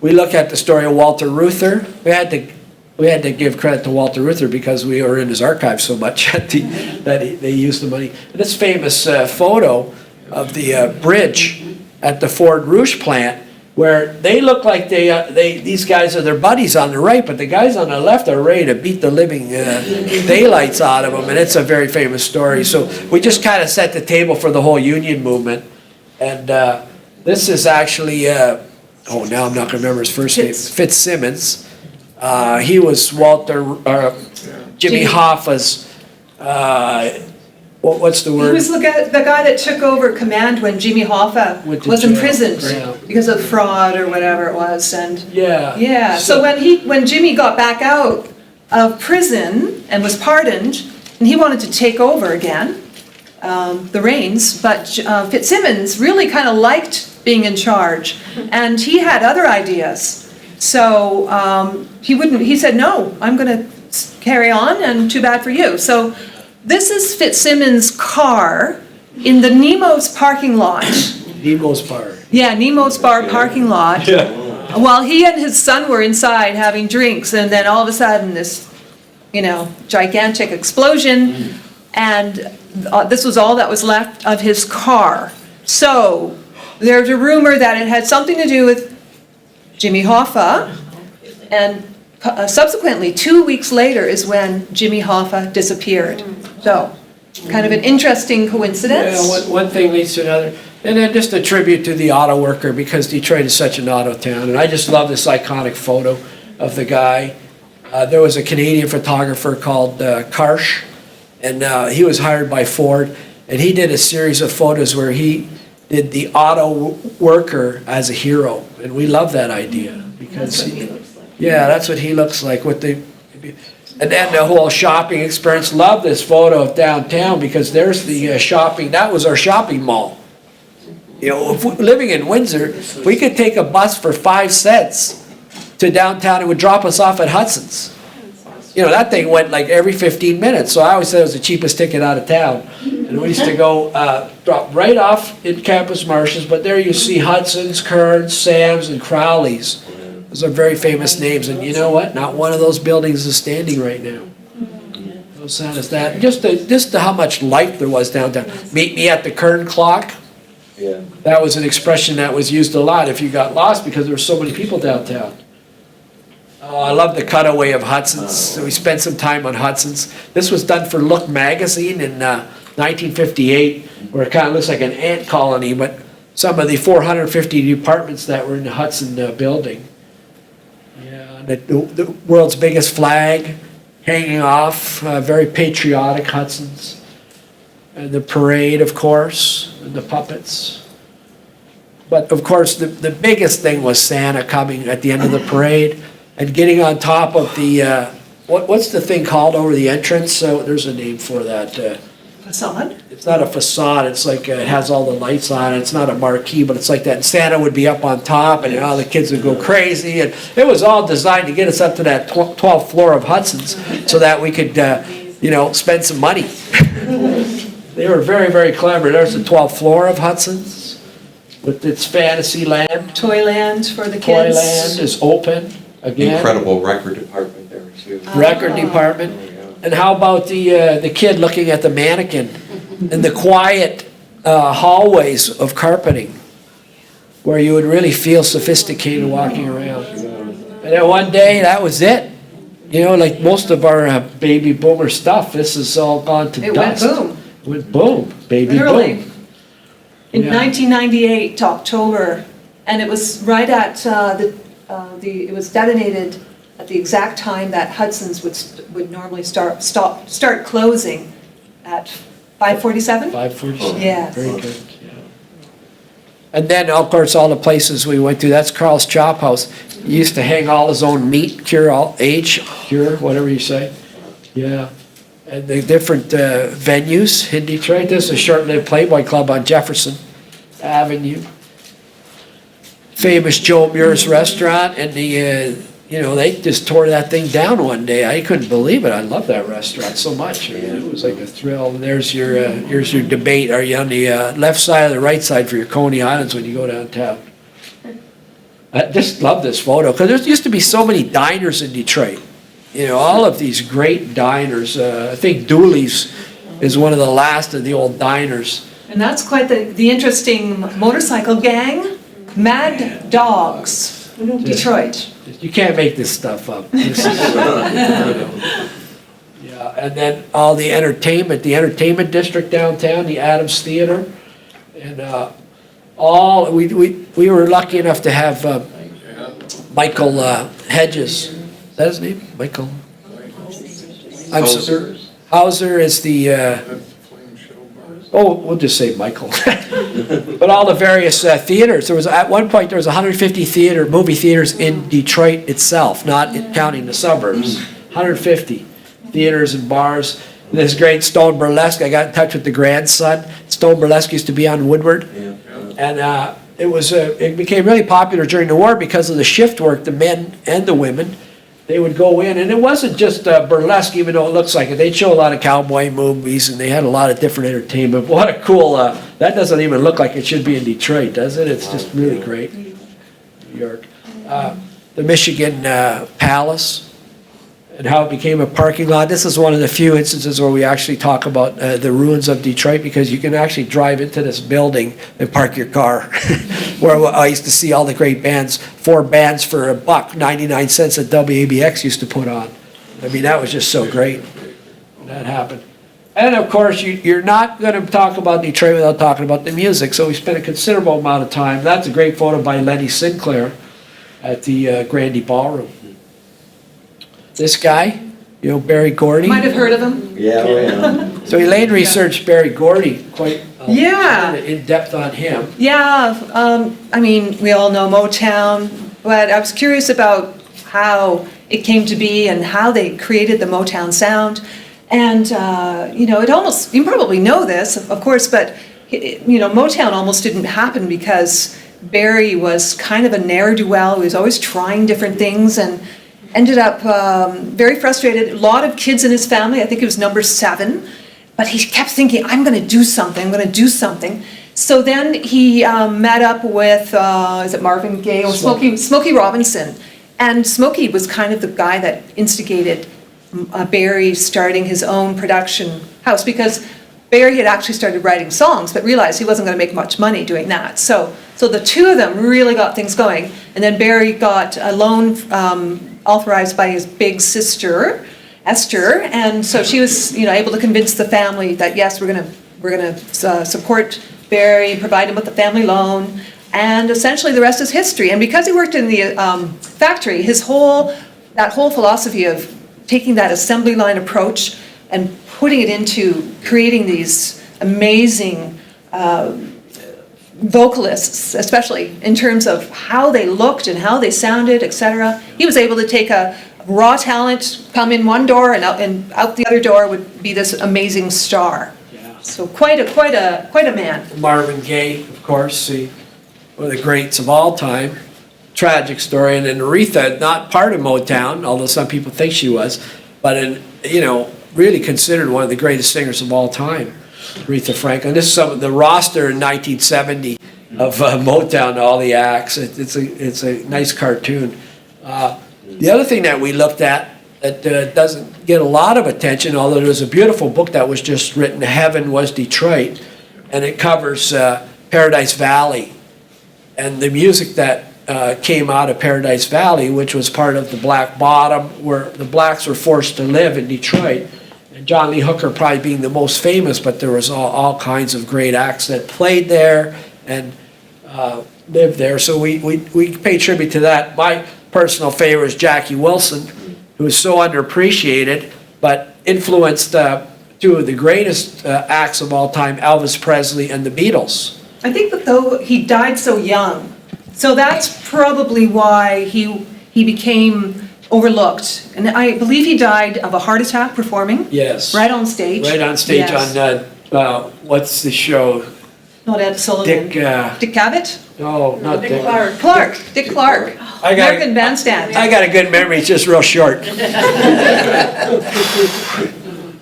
Speaker 4: We look at the story of Walter Reuther. We had to give credit to Walter Reuther because we were in his archives so much that they used the money. And this famous photo of the bridge at the Ford Rouge plant, where they look like these guys are their buddies on the right, but the guys on the left are ready to beat the living daylights out of them, and it's a very famous story. So we just kind of set the table for the whole union movement. And this is actually, now I'm not going to remember his first name, Fitzsimmons. He was Jimmy Hoffa's, what's the word?
Speaker 3: He was the guy that took over command when Jimmy Hoffa was imprisoned because of fraud or whatever it was, and
Speaker 4: yeah.
Speaker 3: So when Jimmy got back out of prison and was pardoned, and he wanted to take over again the reins, but Fitzsimmons really kind of liked being in charge, and he had other ideas. So he said, no, I'm going to carry on, and too bad for you. So this is Fitzsimmons' car in the Nemo's parking lot.
Speaker 4: Nemo's Bar.
Speaker 3: Yeah, Nemo's Bar parking lot.
Speaker 4: Yeah.
Speaker 3: While he and his son were inside having drinks, and then all of a sudden this, gigantic explosion, and this was all that was left of his car. So there's a rumor that it had something to do with Jimmy Hoffa, and subsequently, 2 weeks later is when Jimmy Hoffa disappeared. So, kind of an interesting coincidence.
Speaker 4: Yeah, one thing leads to another. And then just a tribute to the auto worker, because Detroit is such an auto town. And I just love this iconic photo of the guy. There was a Canadian photographer called Karsh, and he was hired by Ford. And he did a series of photos where he did the auto worker as a hero. And we love that idea because, that's what he looks like. And then the whole shopping experience. Love this photo of downtown because there's the shopping. That was our shopping mall. Living in Windsor, if we could take a bus for 5 cents to downtown, it would drop us off at Hudson's. That thing went like every 15 minutes. So I always said it was the cheapest ticket out of town. And we used to go drop right off in Campus Martians, but there you see Hudson's, Kearns, Sam's, and Crowley's. Those are very famous names, and you know what? Not one of those buildings is standing right now. How sad is that? Just how much life there was downtown. Meet me at the Kern clock.
Speaker 2: Yeah.
Speaker 4: That was an expression that was used a lot if you got lost because there were so many people downtown. I love the cutaway of Hudson's. So we spent some time on Hudson's. This was done for Look magazine in 1958, where it kind of looks like an ant colony, but some of the 450 departments that were in the Hudson building. Yeah, the world's biggest flag hanging off, very patriotic Hudson's. And the parade, of course, and the puppets. But of course, the biggest thing was Santa coming at the end of the parade and getting on top of the, what's the thing called over the entrance? So there's a name for that.
Speaker 3: Facade?
Speaker 4: It's not a facade, it's like, it has all the lights on it, it's not a marquee, but it's like that. And Santa would be up on top, and all the kids would go crazy, and it was all designed to get us up to that 12th floor of Hudson's, so that we could, spend some money. They were very, very clever. There's the 12th floor of Hudson's, with its fantasy land.
Speaker 3: Toyland for the kids.
Speaker 4: Toyland is open, again.
Speaker 2: Incredible record department there, too.
Speaker 4: Record department. And how about the kid looking at the mannequin and the quiet hallways of carpeting, where you would really feel sophisticated walking around. And then one day, that was it. Like most of our baby boomer stuff, this has all gone to dust.
Speaker 3: It went boom.
Speaker 4: It went boom, baby
Speaker 3: Literally.
Speaker 4: boom.
Speaker 3: In
Speaker 4: Yeah.
Speaker 3: 1998, October, and it was right at it was detonated at the exact time that Hudson's would normally start closing at 5:47.
Speaker 4: 547.
Speaker 3: Yes.
Speaker 4: Very good. Yeah. And then, of course, all the places we went to. That's Carl's Chop House. He used to hang all his own meat, cure, whatever you say. Yeah. And the different venues in Detroit. There's a short-lived Playboy Club on Jefferson Avenue. famous Joe Muir's restaurant, and they just tore that thing down one day. I couldn't believe it. I love that restaurant so much. I mean, it was like a thrill. And there's your debate. Are you on the left side or the right side for your Coney Islands when you go downtown? I just love this photo because there used to be so many diners in Detroit. All of these great diners. I think Dooley's is one of the last of the old diners.
Speaker 3: And that's quite the interesting motorcycle gang, Mad Dogs, Detroit.
Speaker 4: You can't make this stuff up. This is, yeah, and then all the entertainment district downtown, the Adams Theater, and we were lucky enough to have Michael Hedges. Is that his name? Michael? Hauser is the. We'll just say Michael. But all the various theaters. At one point there was 150 movie theaters in Detroit itself, not counting the suburbs. 150 theaters and bars. And this great Stone Burlesque. I got in touch with the grandson. Stone Burlesque used to be on Woodward, and it became really popular during the war because of the shift work. The men and the women. They would go in, and it wasn't just burlesque, even though it looks like it. They'd show a lot of cowboy movies, and they had a lot of different entertainment. What a cool, that doesn't even look like it should be in Detroit, does it? It's just really great. New York. The Michigan Palace, and how it became a parking lot. This is one of the few instances where we actually talk about the ruins of Detroit, because you can actually drive into this building and park your car. Where I used to see all the great bands, 4 bands for $1, 99 cents that WABX used to put on. I mean, that was just so great when that happened. And of course, you're not going to talk about Detroit without talking about the music. So we spent a considerable amount of time. That's a great photo by Lenny Sinclair at the Grandy Ballroom. This guy, Barry Gordy.
Speaker 3: Might have heard of him.
Speaker 2: Yeah.
Speaker 4: So Elaine researched Barry Gordy quite in depth on him.
Speaker 3: Yeah, I mean, we all know Motown, but I was curious about how it came to be and how they created the Motown sound. And, it almost, you probably know this, of course, but, Motown almost didn't happen because Barry was kind of a ne'er-do-well. He was always trying different things and ended up very frustrated. A lot of kids in his family, I think he was number 7, but he kept thinking, I'm going to do something. So then he met up with, is it Marvin Gaye or Smokey Robinson? And Smokey was kind of the guy that instigated Barry starting his own production house, because Barry had actually started writing songs, but realized he wasn't going to make much money doing that. So the two of them really got things going. And then Barry got a loan authorized by his big sister, Esther, and so she was, able to convince the family that yes, we're gonna support Barry, provide him with a family loan, and essentially the rest is history. And because he worked in the factory, that whole philosophy of taking that assembly line approach and putting it into creating these amazing vocalists, especially in terms of how they looked and how they sounded, etc. He was able to take a raw talent, come in one door and out the other door would be this amazing star.
Speaker 4: Yeah.
Speaker 3: So quite a man.
Speaker 4: Marvin Gaye, of course, one of the greats of all time. Tragic story. And then Aretha, not part of Motown, although some people think she was, but really considered one of the greatest singers of all time. Aretha Franklin. This is some of the roster in 1970 of Motown, all the acts. It's a nice cartoon. The other thing that we looked at that doesn't get a lot of attention, although there's a beautiful book that was just written, Heaven Was Detroit, and it covers Paradise Valley and the music that came out of Paradise Valley, which was part of the Black Bottom, where the blacks were forced to live in Detroit. John Lee Hooker probably being the most famous, but there was all kinds of great acts that played there and lived there. So we pay tribute to that. My personal favorite is Jackie Wilson, who is so underappreciated, but influenced two of the greatest acts of all time, Elvis Presley and the Beatles.
Speaker 3: I think that though he died so young, so that's probably why he became overlooked. And I believe he died of a heart attack performing.
Speaker 4: Yes.
Speaker 3: Right on stage.
Speaker 4: Right on stage. Yes. On what's the show?
Speaker 3: Not Ed Sullivan. Dick Cavett?
Speaker 4: No, not Dick.
Speaker 3: Dick Clark.
Speaker 4: I got-
Speaker 3: American Bandstand.
Speaker 4: I got a good memory, it's just real short.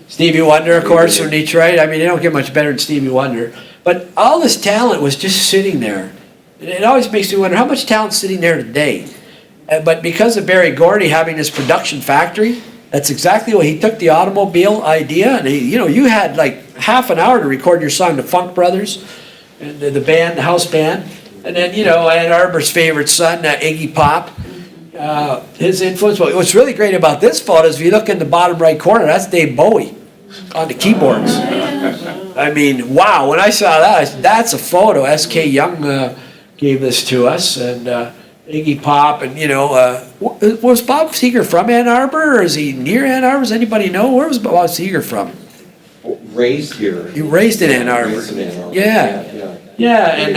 Speaker 4: Stevie Wonder, of course, from Detroit. I mean, they don't get much better than Stevie Wonder. But all this talent was just sitting there. It always makes me wonder how much talent's sitting there today. But because of Barry Gordy having this production factory, that's exactly what he took the automobile idea. And you had like half an hour to record your song, the Funk Brothers, and the band, the house band. And then, Ann Arbor's favorite son, Iggy Pop. His influence. Well, what's really great about this photo is if you look in the bottom right corner, that's Dave Bowie on the keyboards. I mean, wow, when I saw that, that's a photo. S.K. Young gave this to us, and Iggy Pop, and was Bob Seger from Ann Arbor, or is he near Ann Arbor? Does anybody know? Where was Bob Seger from?
Speaker 2: Raised here.
Speaker 4: He raised in Ann Arbor.
Speaker 2: Raised in Ann Arbor.
Speaker 4: Yeah, and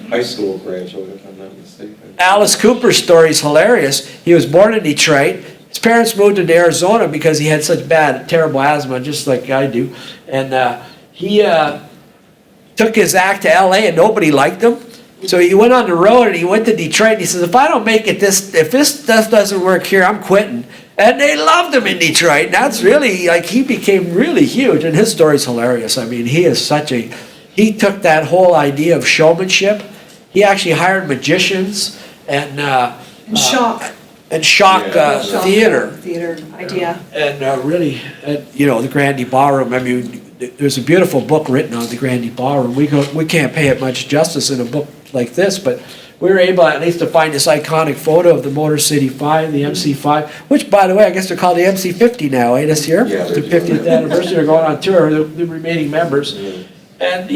Speaker 2: high school graduate, if I'm not mistaken.
Speaker 4: Alice Cooper's story is hilarious. He was born in Detroit. His parents moved him to Arizona because he had such terrible asthma, just like I do. And he took his act to LA and nobody liked him. So he went on the road and he went to Detroit and he says, if I don't make it if this stuff doesn't work here, I'm quitting. And they loved him in Detroit. And that's really, he became really huge. And his story's hilarious. I mean, he took that whole idea of showmanship. He actually hired magicians and
Speaker 3: Shock.
Speaker 4: theater.
Speaker 3: Theater idea.
Speaker 4: And really, the Grandy Ballroom. I mean, there's a beautiful book written on the Grandy Ballroom. We can't pay it much justice in a book like this, but we were able at least to find this iconic photo of the Motor City 5, the MC5, which, by the way, I guess they're called the MC50 now, this year?
Speaker 2: Yeah,
Speaker 4: the 50th anniversary. They're going on tour, the remaining members. And,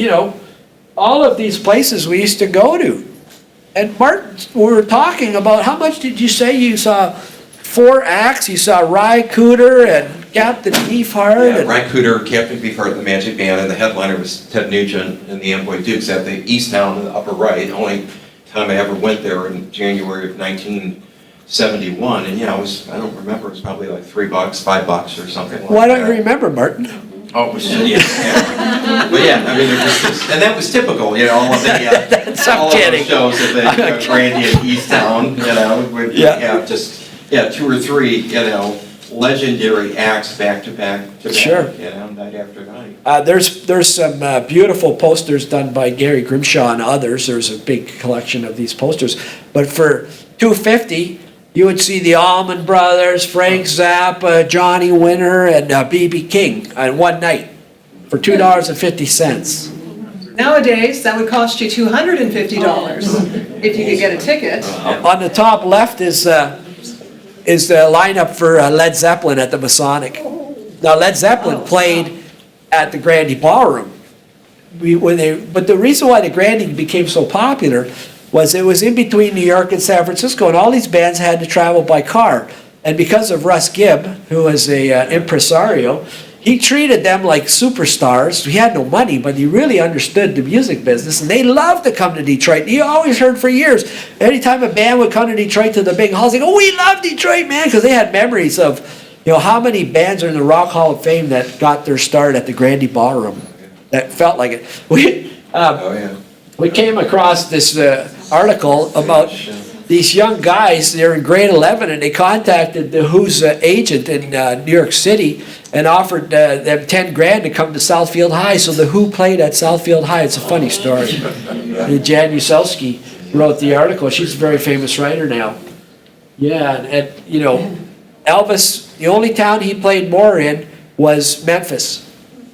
Speaker 4: all of these places we used to go to. And Martin, we were talking about how much did you say you saw 4 acts? You saw Ry Cooder and Captain Beefheart.
Speaker 2: Yeah, Ry Cooder, Captain Beefheart, the Magic Band, and the headliner was Ted Nugent and the Amboy Dukes at the Easttown in the upper right. The only time I ever went there in January of 1971. And I don't remember, it was probably like $3, $5 or something like that.
Speaker 4: Why don't you remember, Martin?
Speaker 2: Oh, it was, But I mean, it was just, and that was typical, all of the, all of those shows at the Grandy and Easttown, would have just, 2 or 3, legendary acts back to back to back,
Speaker 4: Sure.
Speaker 2: night after night.
Speaker 4: There's some beautiful posters done by Gary Grimshaw and others. There's a big collection of these posters. But for $2.50, you would see the Allman Brothers, Frank Zappa, Johnny Winter, and B.B. King on one night for $2.50.
Speaker 3: Nowadays, that would cost you $250 if you could get a ticket.
Speaker 4: On the top left is the lineup for Led Zeppelin at the Masonic. Now, Led Zeppelin played at the Grandy Ballroom. But the reason why the Grandy became so popular was it was in between New York and San Francisco, and all these bands had to travel by car. And because of Russ Gibb, who was a impresario, he treated them like superstars. He had no money, but he really understood the music business, and they loved to come to Detroit. You always heard for years, anytime a band would come to Detroit to the big halls, they go, "Oh, we love Detroit, man," because they had memories of, how many bands are in the Rock Hall of Fame that got their start at the Grandy Ballroom. That felt like it. We came across this article about these young guys. They're in grade 11, and they contacted the Who's agent in New York City and offered them $10,000 to come to Southfield High. So the Who played at Southfield High. It's a funny story. And Jan Uselski wrote the article. She's a very famous writer now. Yeah, and Elvis, the only town he played more in was Memphis.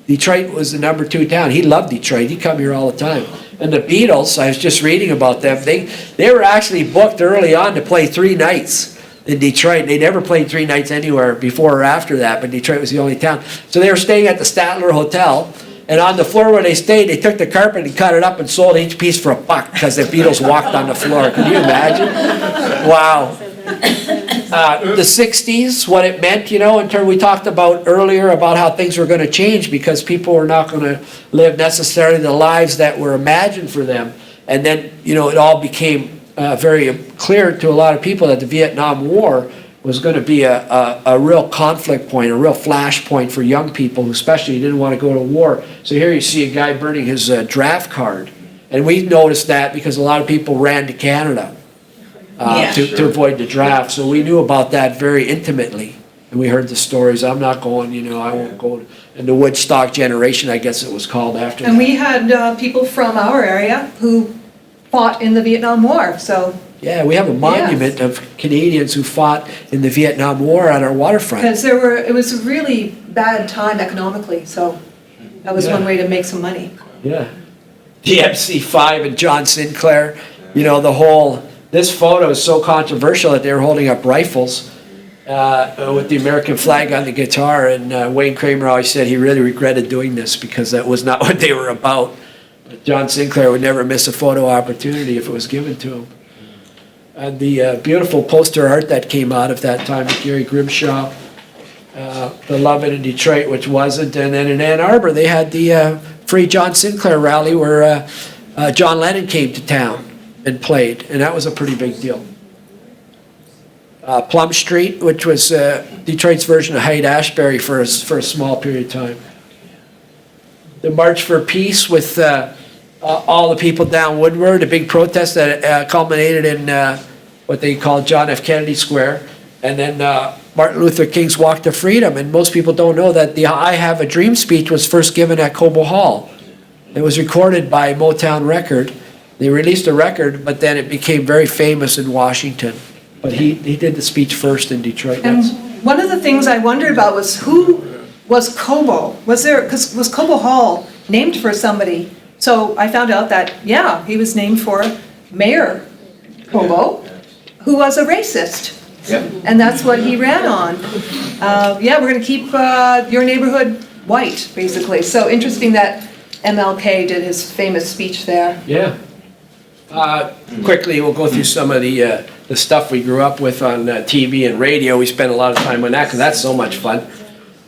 Speaker 4: Detroit was the number 2 town. He loved Detroit. He'd come here all the time. And the Beatles, I was just reading about them, they were actually booked early on to play 3 nights in Detroit. They never played 3 nights anywhere before or after that, but Detroit was the only town. So they were staying at the Statler Hotel, and on the floor where they stayed, they took the carpet and cut it up and sold each piece for $1 because the Beatles walked on the floor. Can you imagine? Wow. The 60s, what it meant, in terms we talked about earlier about how things were going to change because people were not going to live necessarily the lives that were imagined for them. And then, it all became very clear to a lot of people that the Vietnam War was going to be a real conflict point, a real flashpoint for young people who especially didn't want to go to war. So here you see a guy burning his draft card. And we noticed that because a lot of people ran to Canada to avoid the draft. So we knew about that very intimately. And we heard the stories. I'm not going, I won't go. And the Woodstock generation, I guess it was called after
Speaker 3: And
Speaker 4: that.
Speaker 3: we had people from our area who fought in the Vietnam War, so.
Speaker 4: Yeah, we have a monument of Canadians who fought in the Vietnam War on our waterfront.
Speaker 3: Because it was a really bad time economically, so that was one way to make some money.
Speaker 4: Yeah. The MC5 and John Sinclair, this photo is so controversial that they were holding up rifles with the American flag on the guitar, and Wayne Kramer always said he really regretted doing this because that was not what they were about. But John Sinclair would never miss a photo opportunity if it was given to him. And the beautiful poster art that came out of that time with Gary Grimshaw, the Love It in Detroit, which wasn't, and then in Ann Arbor they had the Free John Sinclair rally where John Lennon came to town and played, and that was a pretty big deal. Plum Street, which was Detroit's version of Haight-Ashbury for a small period of time. The March for Peace with all the people down Woodward, a big protest that culminated in what they called John F. Kennedy Square, and then Martin Luther King's Walk to Freedom. And most people don't know that the I Have a Dream speech was first given at Cobo Hall. It was recorded by Motown Record. They released a record, but then it became very famous in Washington. But he did the speech first in Detroit.
Speaker 3: And one of the things I wondered about was who was Cobo? Was Cobo Hall named for somebody? So I found out that, he was named for Mayor Cobo, who was a racist.
Speaker 2: Yep.
Speaker 3: And that's what he ran on. We're going to keep your neighborhood white, basically. So interesting that MLK did his famous speech there.
Speaker 4: Yeah. Quickly, we'll go through some of the stuff we grew up with on TV and radio. We spent a lot of time on that because that's so much fun.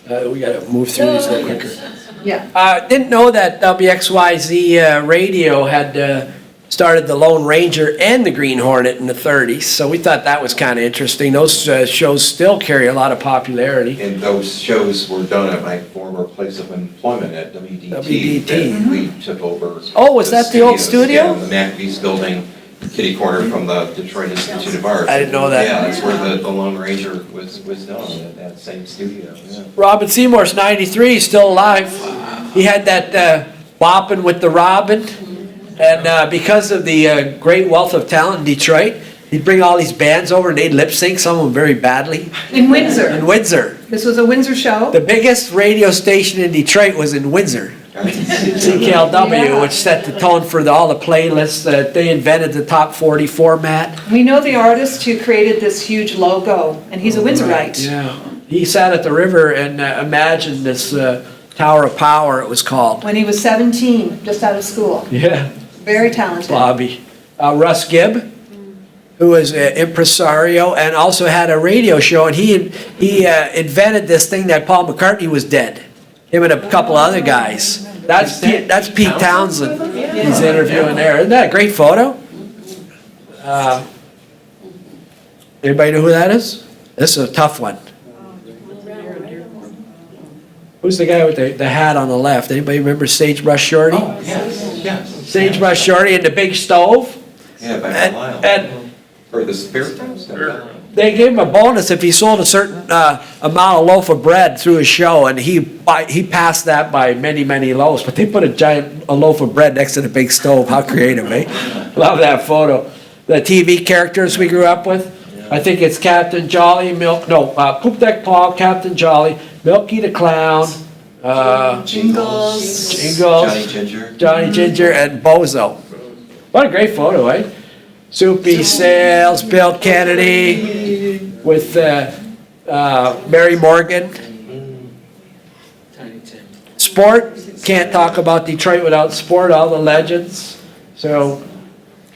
Speaker 4: We got to move through these a little quicker.
Speaker 3: Yeah.
Speaker 4: Didn't know that WXYZ radio had started the Lone Ranger and the Green Hornet in the 30s, so we thought that was kind of interesting. Those shows still carry a lot of popularity.
Speaker 2: And those shows were done at my former place of employment at WDT.
Speaker 4: WDT.
Speaker 2: That we took over.
Speaker 4: Oh, was that the old studio?
Speaker 2: Yeah, in the McVee's building, kitty corner from the Detroit Institute of Arts.
Speaker 4: I didn't know that.
Speaker 2: Yeah, that's where the Lone Ranger was done, at that same studio, yeah.
Speaker 4: Robin Seymour's 93, he's still alive. He had that bopping with the Robin. And because of the great wealth of talent in Detroit, he'd bring all these bands over and they'd lip sync, some of them very badly.
Speaker 3: In Windsor.
Speaker 4: In Windsor.
Speaker 3: This was a Windsor show.
Speaker 4: The biggest radio station in Detroit was in Windsor. CKLW, which set the tone for all the playlists. They invented the top 40 format.
Speaker 3: We know the artist who created this huge logo, and he's a Windsorite.
Speaker 4: Yeah. He sat at the river and imagined this Tower of Power, it was called.
Speaker 3: When he was 17, just out of school.
Speaker 4: Yeah.
Speaker 3: Very talented.
Speaker 4: Bobby. Russ Gibb, who was an impresario and also had a radio show, and he invented this thing that Paul McCartney was dead. Him and a couple other guys. That's Pete Townsend. He's interviewing there. Isn't that a great photo? Anybody know who that is? This is a tough one. Who's the guy with the hat on the left? Anybody remember Sagebrush Shorty?
Speaker 2: Oh, yes.
Speaker 4: Sagebrush Shorty and the big stove.
Speaker 2: Yeah, by a mile.
Speaker 4: And
Speaker 2: Or the spirit house?
Speaker 4: they gave him a bonus if he sold a certain amount of loaf of bread through his show, and he passed that by many, many loaves. But they put a loaf of bread next to the big stove. How creative, eh? Love that photo. The TV characters we grew up with. I think it's Captain Jolly, Poop Deck Paul, Captain Jolly, Milky the Clown,
Speaker 3: Jingles.
Speaker 4: Johnny Ginger, and Bozo. What a great photo, eh? Soupy Sales, Bill Kennedy, with Mary Morgan. Sport, can't talk about Detroit without sport, all the legends. So,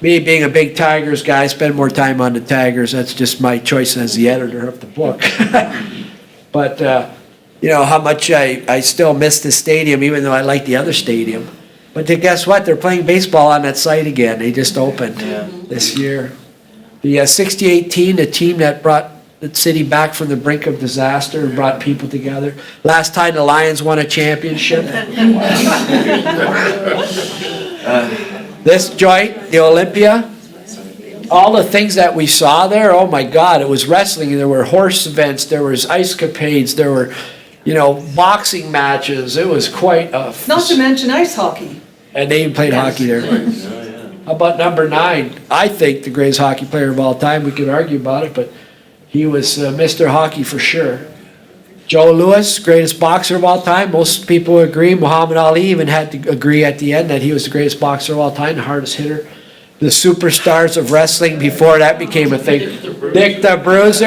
Speaker 4: me being a big Tigers guy, I spend more time on the Tigers. That's just my choice as the editor of the book. But, how much I still miss the stadium, even though I like the other stadium. But guess what? They're playing baseball on that site again. They just opened this year. The 68 team, the team that brought the city back from the brink of disaster and brought people together. Last time the Lions won a championship. This joint, the Olympia, all the things that we saw there, oh my God, it was wrestling. There were horse events, there was ice capades, there were, boxing matches. It was quite a...
Speaker 3: Not to mention ice hockey.
Speaker 4: And they even played hockey there. How about number 9? I think the greatest hockey player of all time. We could argue about it, but he was Mr. Hockey for sure. Joe Louis, greatest boxer of all time. Most people agree. Muhammad Ali even had to agree at the end that he was the greatest boxer of all time, the hardest hitter. The superstars of wrestling before that became a thing. Dick the Bruiser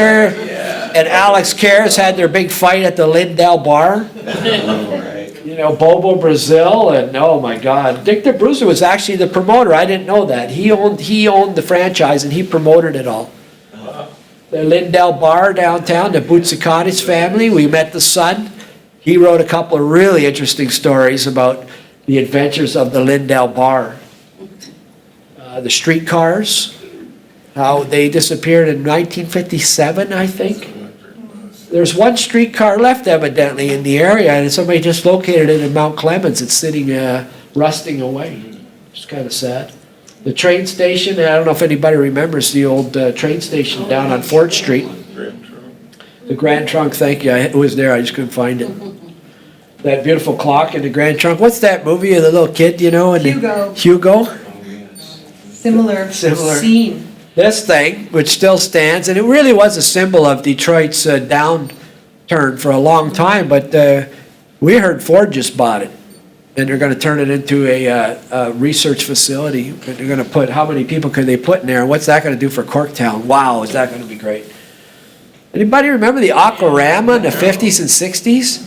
Speaker 4: and Alex Karras had their big fight at the Lindell Bar. Bobo Brazil, and oh my God, Dick the Bruiser was actually the promoter. I didn't know that. He owned the franchise and he promoted it all. The Lindell Bar downtown, the Boutsikatis family. We met the son. He wrote a couple of really interesting stories about the adventures of the Lindell Bar. The streetcars, how they disappeared in 1957, I think. There's one streetcar left evidently in the area, and somebody just located it in Mount Clemens. It's sitting rusting away. It's kind of sad. The train station, I don't know if anybody remembers the old train station down on 4th Street. The Grand Trunk, thank you. It was there, I just couldn't find it. That beautiful clock in the Grand Trunk. What's that movie of the little kid, And
Speaker 3: Hugo.
Speaker 4: Hugo?
Speaker 3: Similar scene.
Speaker 4: This thing, which still stands, and it really was a symbol of Detroit's downturn for a long time, but we heard Ford just bought it, and they're going to turn it into a research facility. They're going to put, how many people could they put in there, and what's that going to do for Corktown? Wow, is that going to be great. Anybody remember the Aquarama in the 50s and 60s?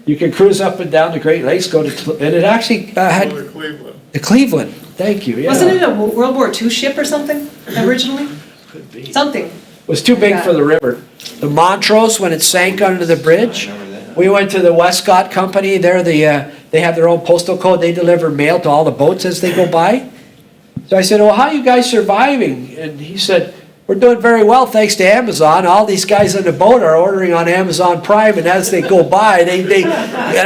Speaker 4: You could cruise up and down the Great Lakes, and it actually had... The Cleveland. Thank you, yeah.
Speaker 3: Wasn't it a World War II ship or something originally?
Speaker 4: Could be.
Speaker 3: Something.
Speaker 4: It was too big for the river. The Montrose, when it sank under the bridge, we went to the Westcott Company. There, they have their own postal code. They deliver mail to all the boats as they go by. So I said, well, how are you guys surviving? And he said, we're doing very well thanks to Amazon. All these guys on the boat are ordering on Amazon Prime, and as they go by, and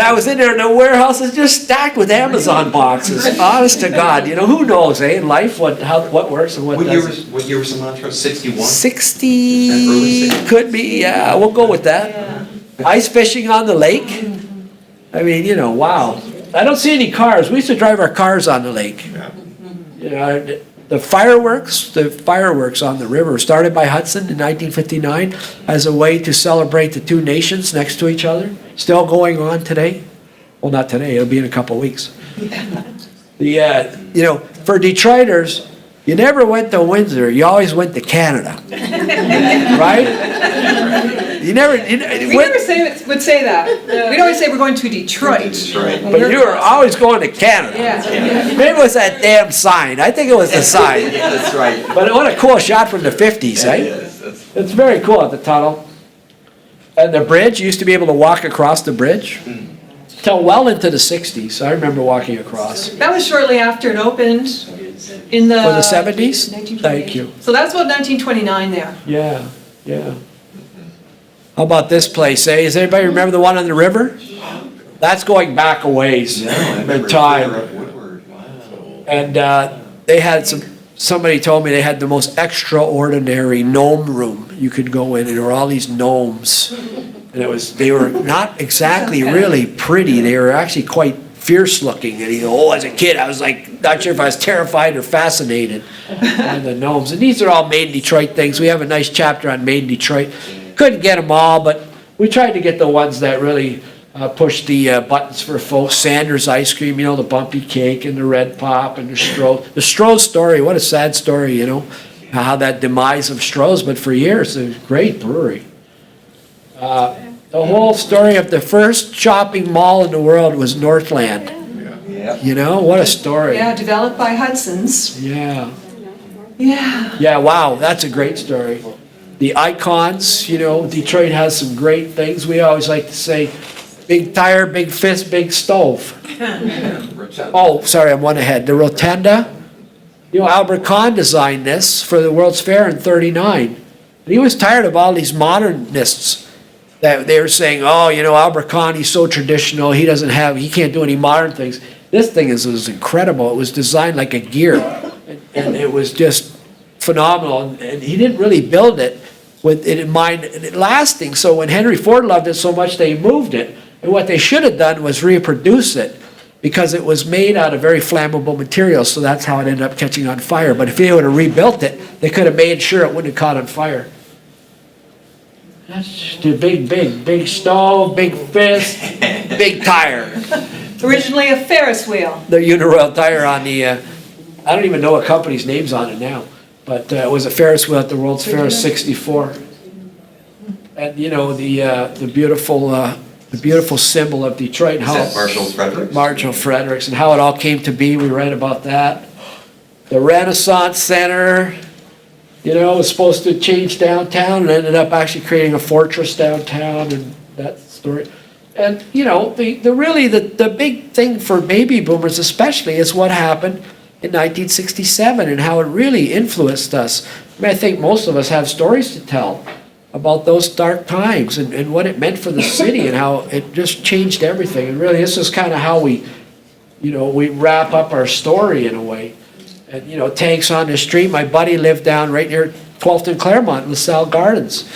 Speaker 4: I was in there, and the warehouse is just stacked with Amazon boxes. Honest to God, who knows, in life, what works and what doesn't.
Speaker 2: What year was the mantra? 61?
Speaker 4: 60,
Speaker 2: Early 60s?
Speaker 4: could be, yeah, we'll go with that. Ice fishing on the lake. I mean, wow. I don't see any cars. We used to drive our cars on the lake. The fireworks on the river started by Hudson in 1959 as a way to celebrate the two nations next to each other. Still going on today. Well, not today. It'll be in a couple of weeks. For Detroiters, you never went to Windsor. You always went to Canada, right?
Speaker 3: We never would say that. We'd always say we're going to Detroit.
Speaker 4: But you were always going to Canada.
Speaker 3: Yeah.
Speaker 4: Maybe it was that damn sign. I think it was the sign.
Speaker 2: That's right.
Speaker 4: But what a cool shot from the 50s, eh? It's very cool at the tunnel. And the bridge, you used to be able to walk across the bridge till well into the 60s. I remember walking across.
Speaker 3: That was shortly after it opened in the...
Speaker 4: For the 70s?
Speaker 3: 1928.
Speaker 4: Thank you.
Speaker 3: So that's about 1929 there.
Speaker 4: Yeah. How about this place, eh? Does anybody remember the one on the river? That's going back a ways in time. And they had somebody told me they had the most extraordinary gnome room you could go in, and there were all these gnomes. And they were not exactly really pretty. They were actually quite fierce looking. And as a kid, I was like, not sure if I was terrified or fascinated by the gnomes. And these are all made in Detroit things. We have a nice chapter on made in Detroit. Couldn't get them all, but we tried to get the ones that really pushed the buttons for folks. Sanders ice cream, the bumpy cake and the red pop and the Stroh's. The Stroh's story, what a sad story, how that demise of Stroh's, but for years, it was a great brewery. The whole story of the first shopping mall in the world was Northland. What a story.
Speaker 3: Yeah, developed by Hudson's.
Speaker 4: Yeah.
Speaker 3: Yeah,
Speaker 4: wow, that's a great story. The icons, Detroit has some great things. We always like to say, big tire, big fist, big stove. Oh, sorry, I'm one ahead. The rotunda, Albert Kahn designed this for the World's Fair in '39. And he was tired of all these modernists that they were saying, Albert Kahn, he's so traditional, he can't do any modern things. this thing was incredible. It was designed like a gear, and it was just phenomenal. And he didn't really build it with it in mind it lasting. So when Henry Ford loved it so much, they moved it. And what they should have done was reproduce it, because it was made out of very flammable materials. So that's how it ended up catching on fire. But if they would have rebuilt it, they could have made sure it wouldn't have caught on fire. That's just a big stove, big fist, big tire.
Speaker 3: Originally a Ferris wheel.
Speaker 4: The Uniroyal tire on the, I don't even know what company's name's on it now, but it was a Ferris wheel at the World's Fair of '64. And you know, the beautiful symbol of Detroit.
Speaker 2: Is that Marshall Fredericks?
Speaker 4: Marshall Fredericks, and how it all came to be. We read about that. The Renaissance Center, you know, was supposed to change downtown and ended up actually creating a fortress downtown, and that story. And, you know, the big thing for baby boomers especially is what happened in 1967 and how it really influenced us. I mean, I think most of us have stories to tell about those dark times and what it meant for the city and how it just changed everything. And really, this is kind of how we wrap up our story in a way. And, you know, tanks on the street. My buddy lived down right near 12th and Claremont in LaSalle Gardens.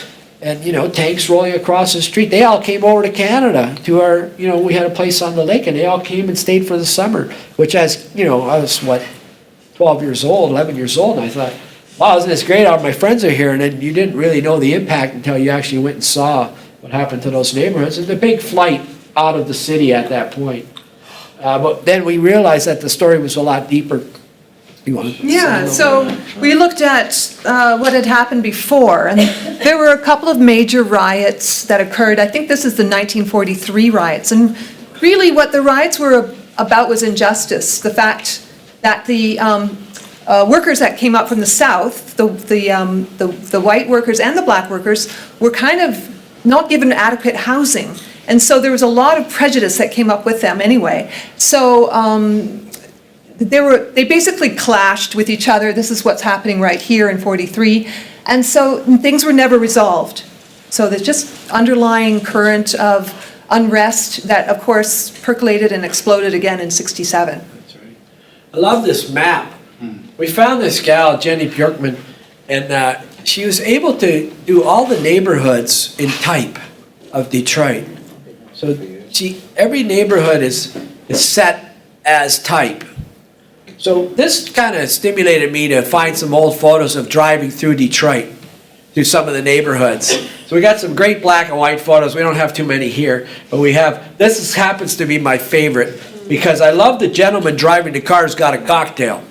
Speaker 4: And, you know, tanks rolling across the street. They all came over to Canada to our, you know, we had a place on the lake, and they all came and stayed for the summer, which as, you know, I was, 12 years old, 11 years old, and I thought, wow, isn't this great? All my friends are here. And then you didn't really know the impact until you actually went and saw what happened to those neighborhoods. And the big flight out of the city at that point. But then we realized that the story was a lot deeper.
Speaker 3: Yeah, so we looked at what had happened before, and there were a couple of major riots that occurred. I think this is the 1943 riots, and really what the riots were about was injustice. The fact that the workers that came up from the South, the white workers and the black workers, were kind of not given adequate housing. And so there was a lot of prejudice that came up with them anyway. So they basically clashed with each other. This is what's happening right here in 43. And so things were never resolved. So there's just underlying current of unrest that, of course, percolated and exploded again in 67.
Speaker 4: That's right. I love this map. We found this gal, Jenny Bjorkman, and she was able to do all the neighborhoods in type of Detroit. So every neighborhood is set as type. So this kind of stimulated me to find some old photos of driving through Detroit, through some of the neighborhoods. So we got some great black and white photos. We don't have too many here, but we have, happens to be my favorite because I love the gentleman driving the car who's got a cocktail.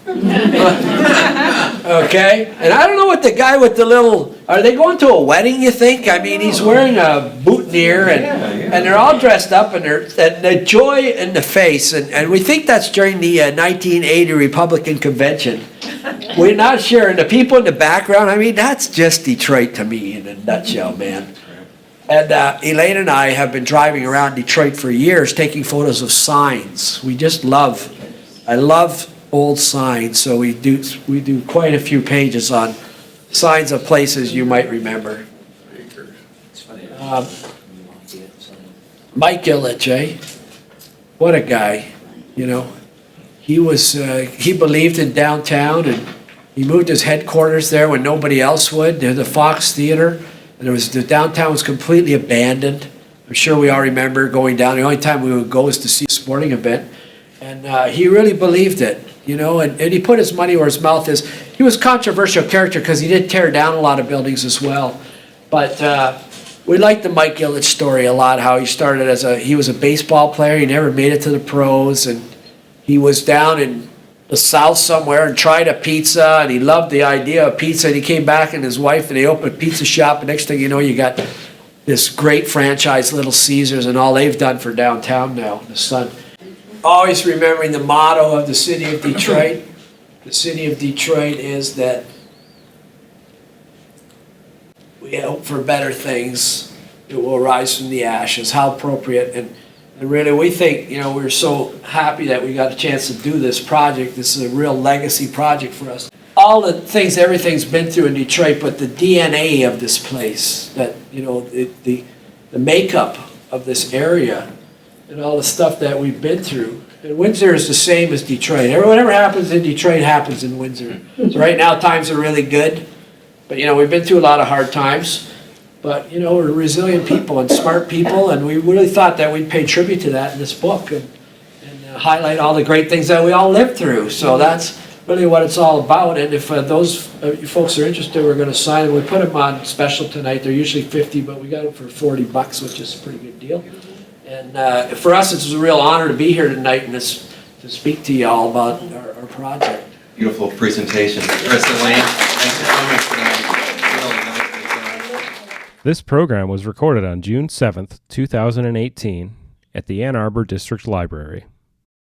Speaker 4: Okay? And I don't know what the guy with the little, are they going to a wedding, you think? I mean, he's wearing a boutonniere and they're all dressed up and the joy in the face. And we think that's during the 1980 Republican Convention. We're not sure. And the people in the background, I mean, that's just Detroit to me in a nutshell, man. And Elaine and I have been driving around Detroit for years taking photos of signs. I love old signs, so we do quite a few pages on signs of places you might remember. Mike Ilitch, eh? What a guy, you know. He believed in downtown, and he moved his headquarters there when nobody else would, to the Fox Theater. And the downtown was completely abandoned. I'm sure we all remember going down. The only time we would go was to see a sporting event. And he really believed it, you know, and he put his money where his mouth is. He was a controversial character because he did tear down a lot of buildings as well. But we like the Mike Ilitch story a lot, how he started he was a baseball player. He never made it to the pros, and he was down in the South somewhere and tried a pizza, and he loved the idea of pizza, and he came back and his wife, and they opened a pizza shop, and next thing you know, you got this great franchise, Little Caesars, and all they've done for downtown now, the sun. Always remembering the motto of the city of Detroit. The city of Detroit is that we hope for better things. It will rise from the ashes. How appropriate. And really, we think, you know, we're so happy that we got a chance to do this project. This is a real legacy project for us. All the things, everything's been through in Detroit, but the DNA of this place, that, you know, the makeup of this area and all the stuff that we've been through. And Windsor is the same as Detroit. Whatever happens in Detroit happens in Windsor. So right now, times are really good. But, we've been through a lot of hard times. But, we're resilient people and smart people, and we really thought that we'd pay tribute to that in this book and highlight all the great things that we all lived through. So that's really what it's all about. And if those folks are interested, we're going to sign them. We put them on special tonight. They're usually $50, but we got them for $40, which is a pretty good deal. And for us, it's a real honor to be here tonight and to speak to you all about our project.
Speaker 2: Beautiful presentation. Chris, Elaine, thanks for coming tonight. Really nicely done.
Speaker 1: This program was recorded on June 7th, 2018 at the Ann Arbor District Library.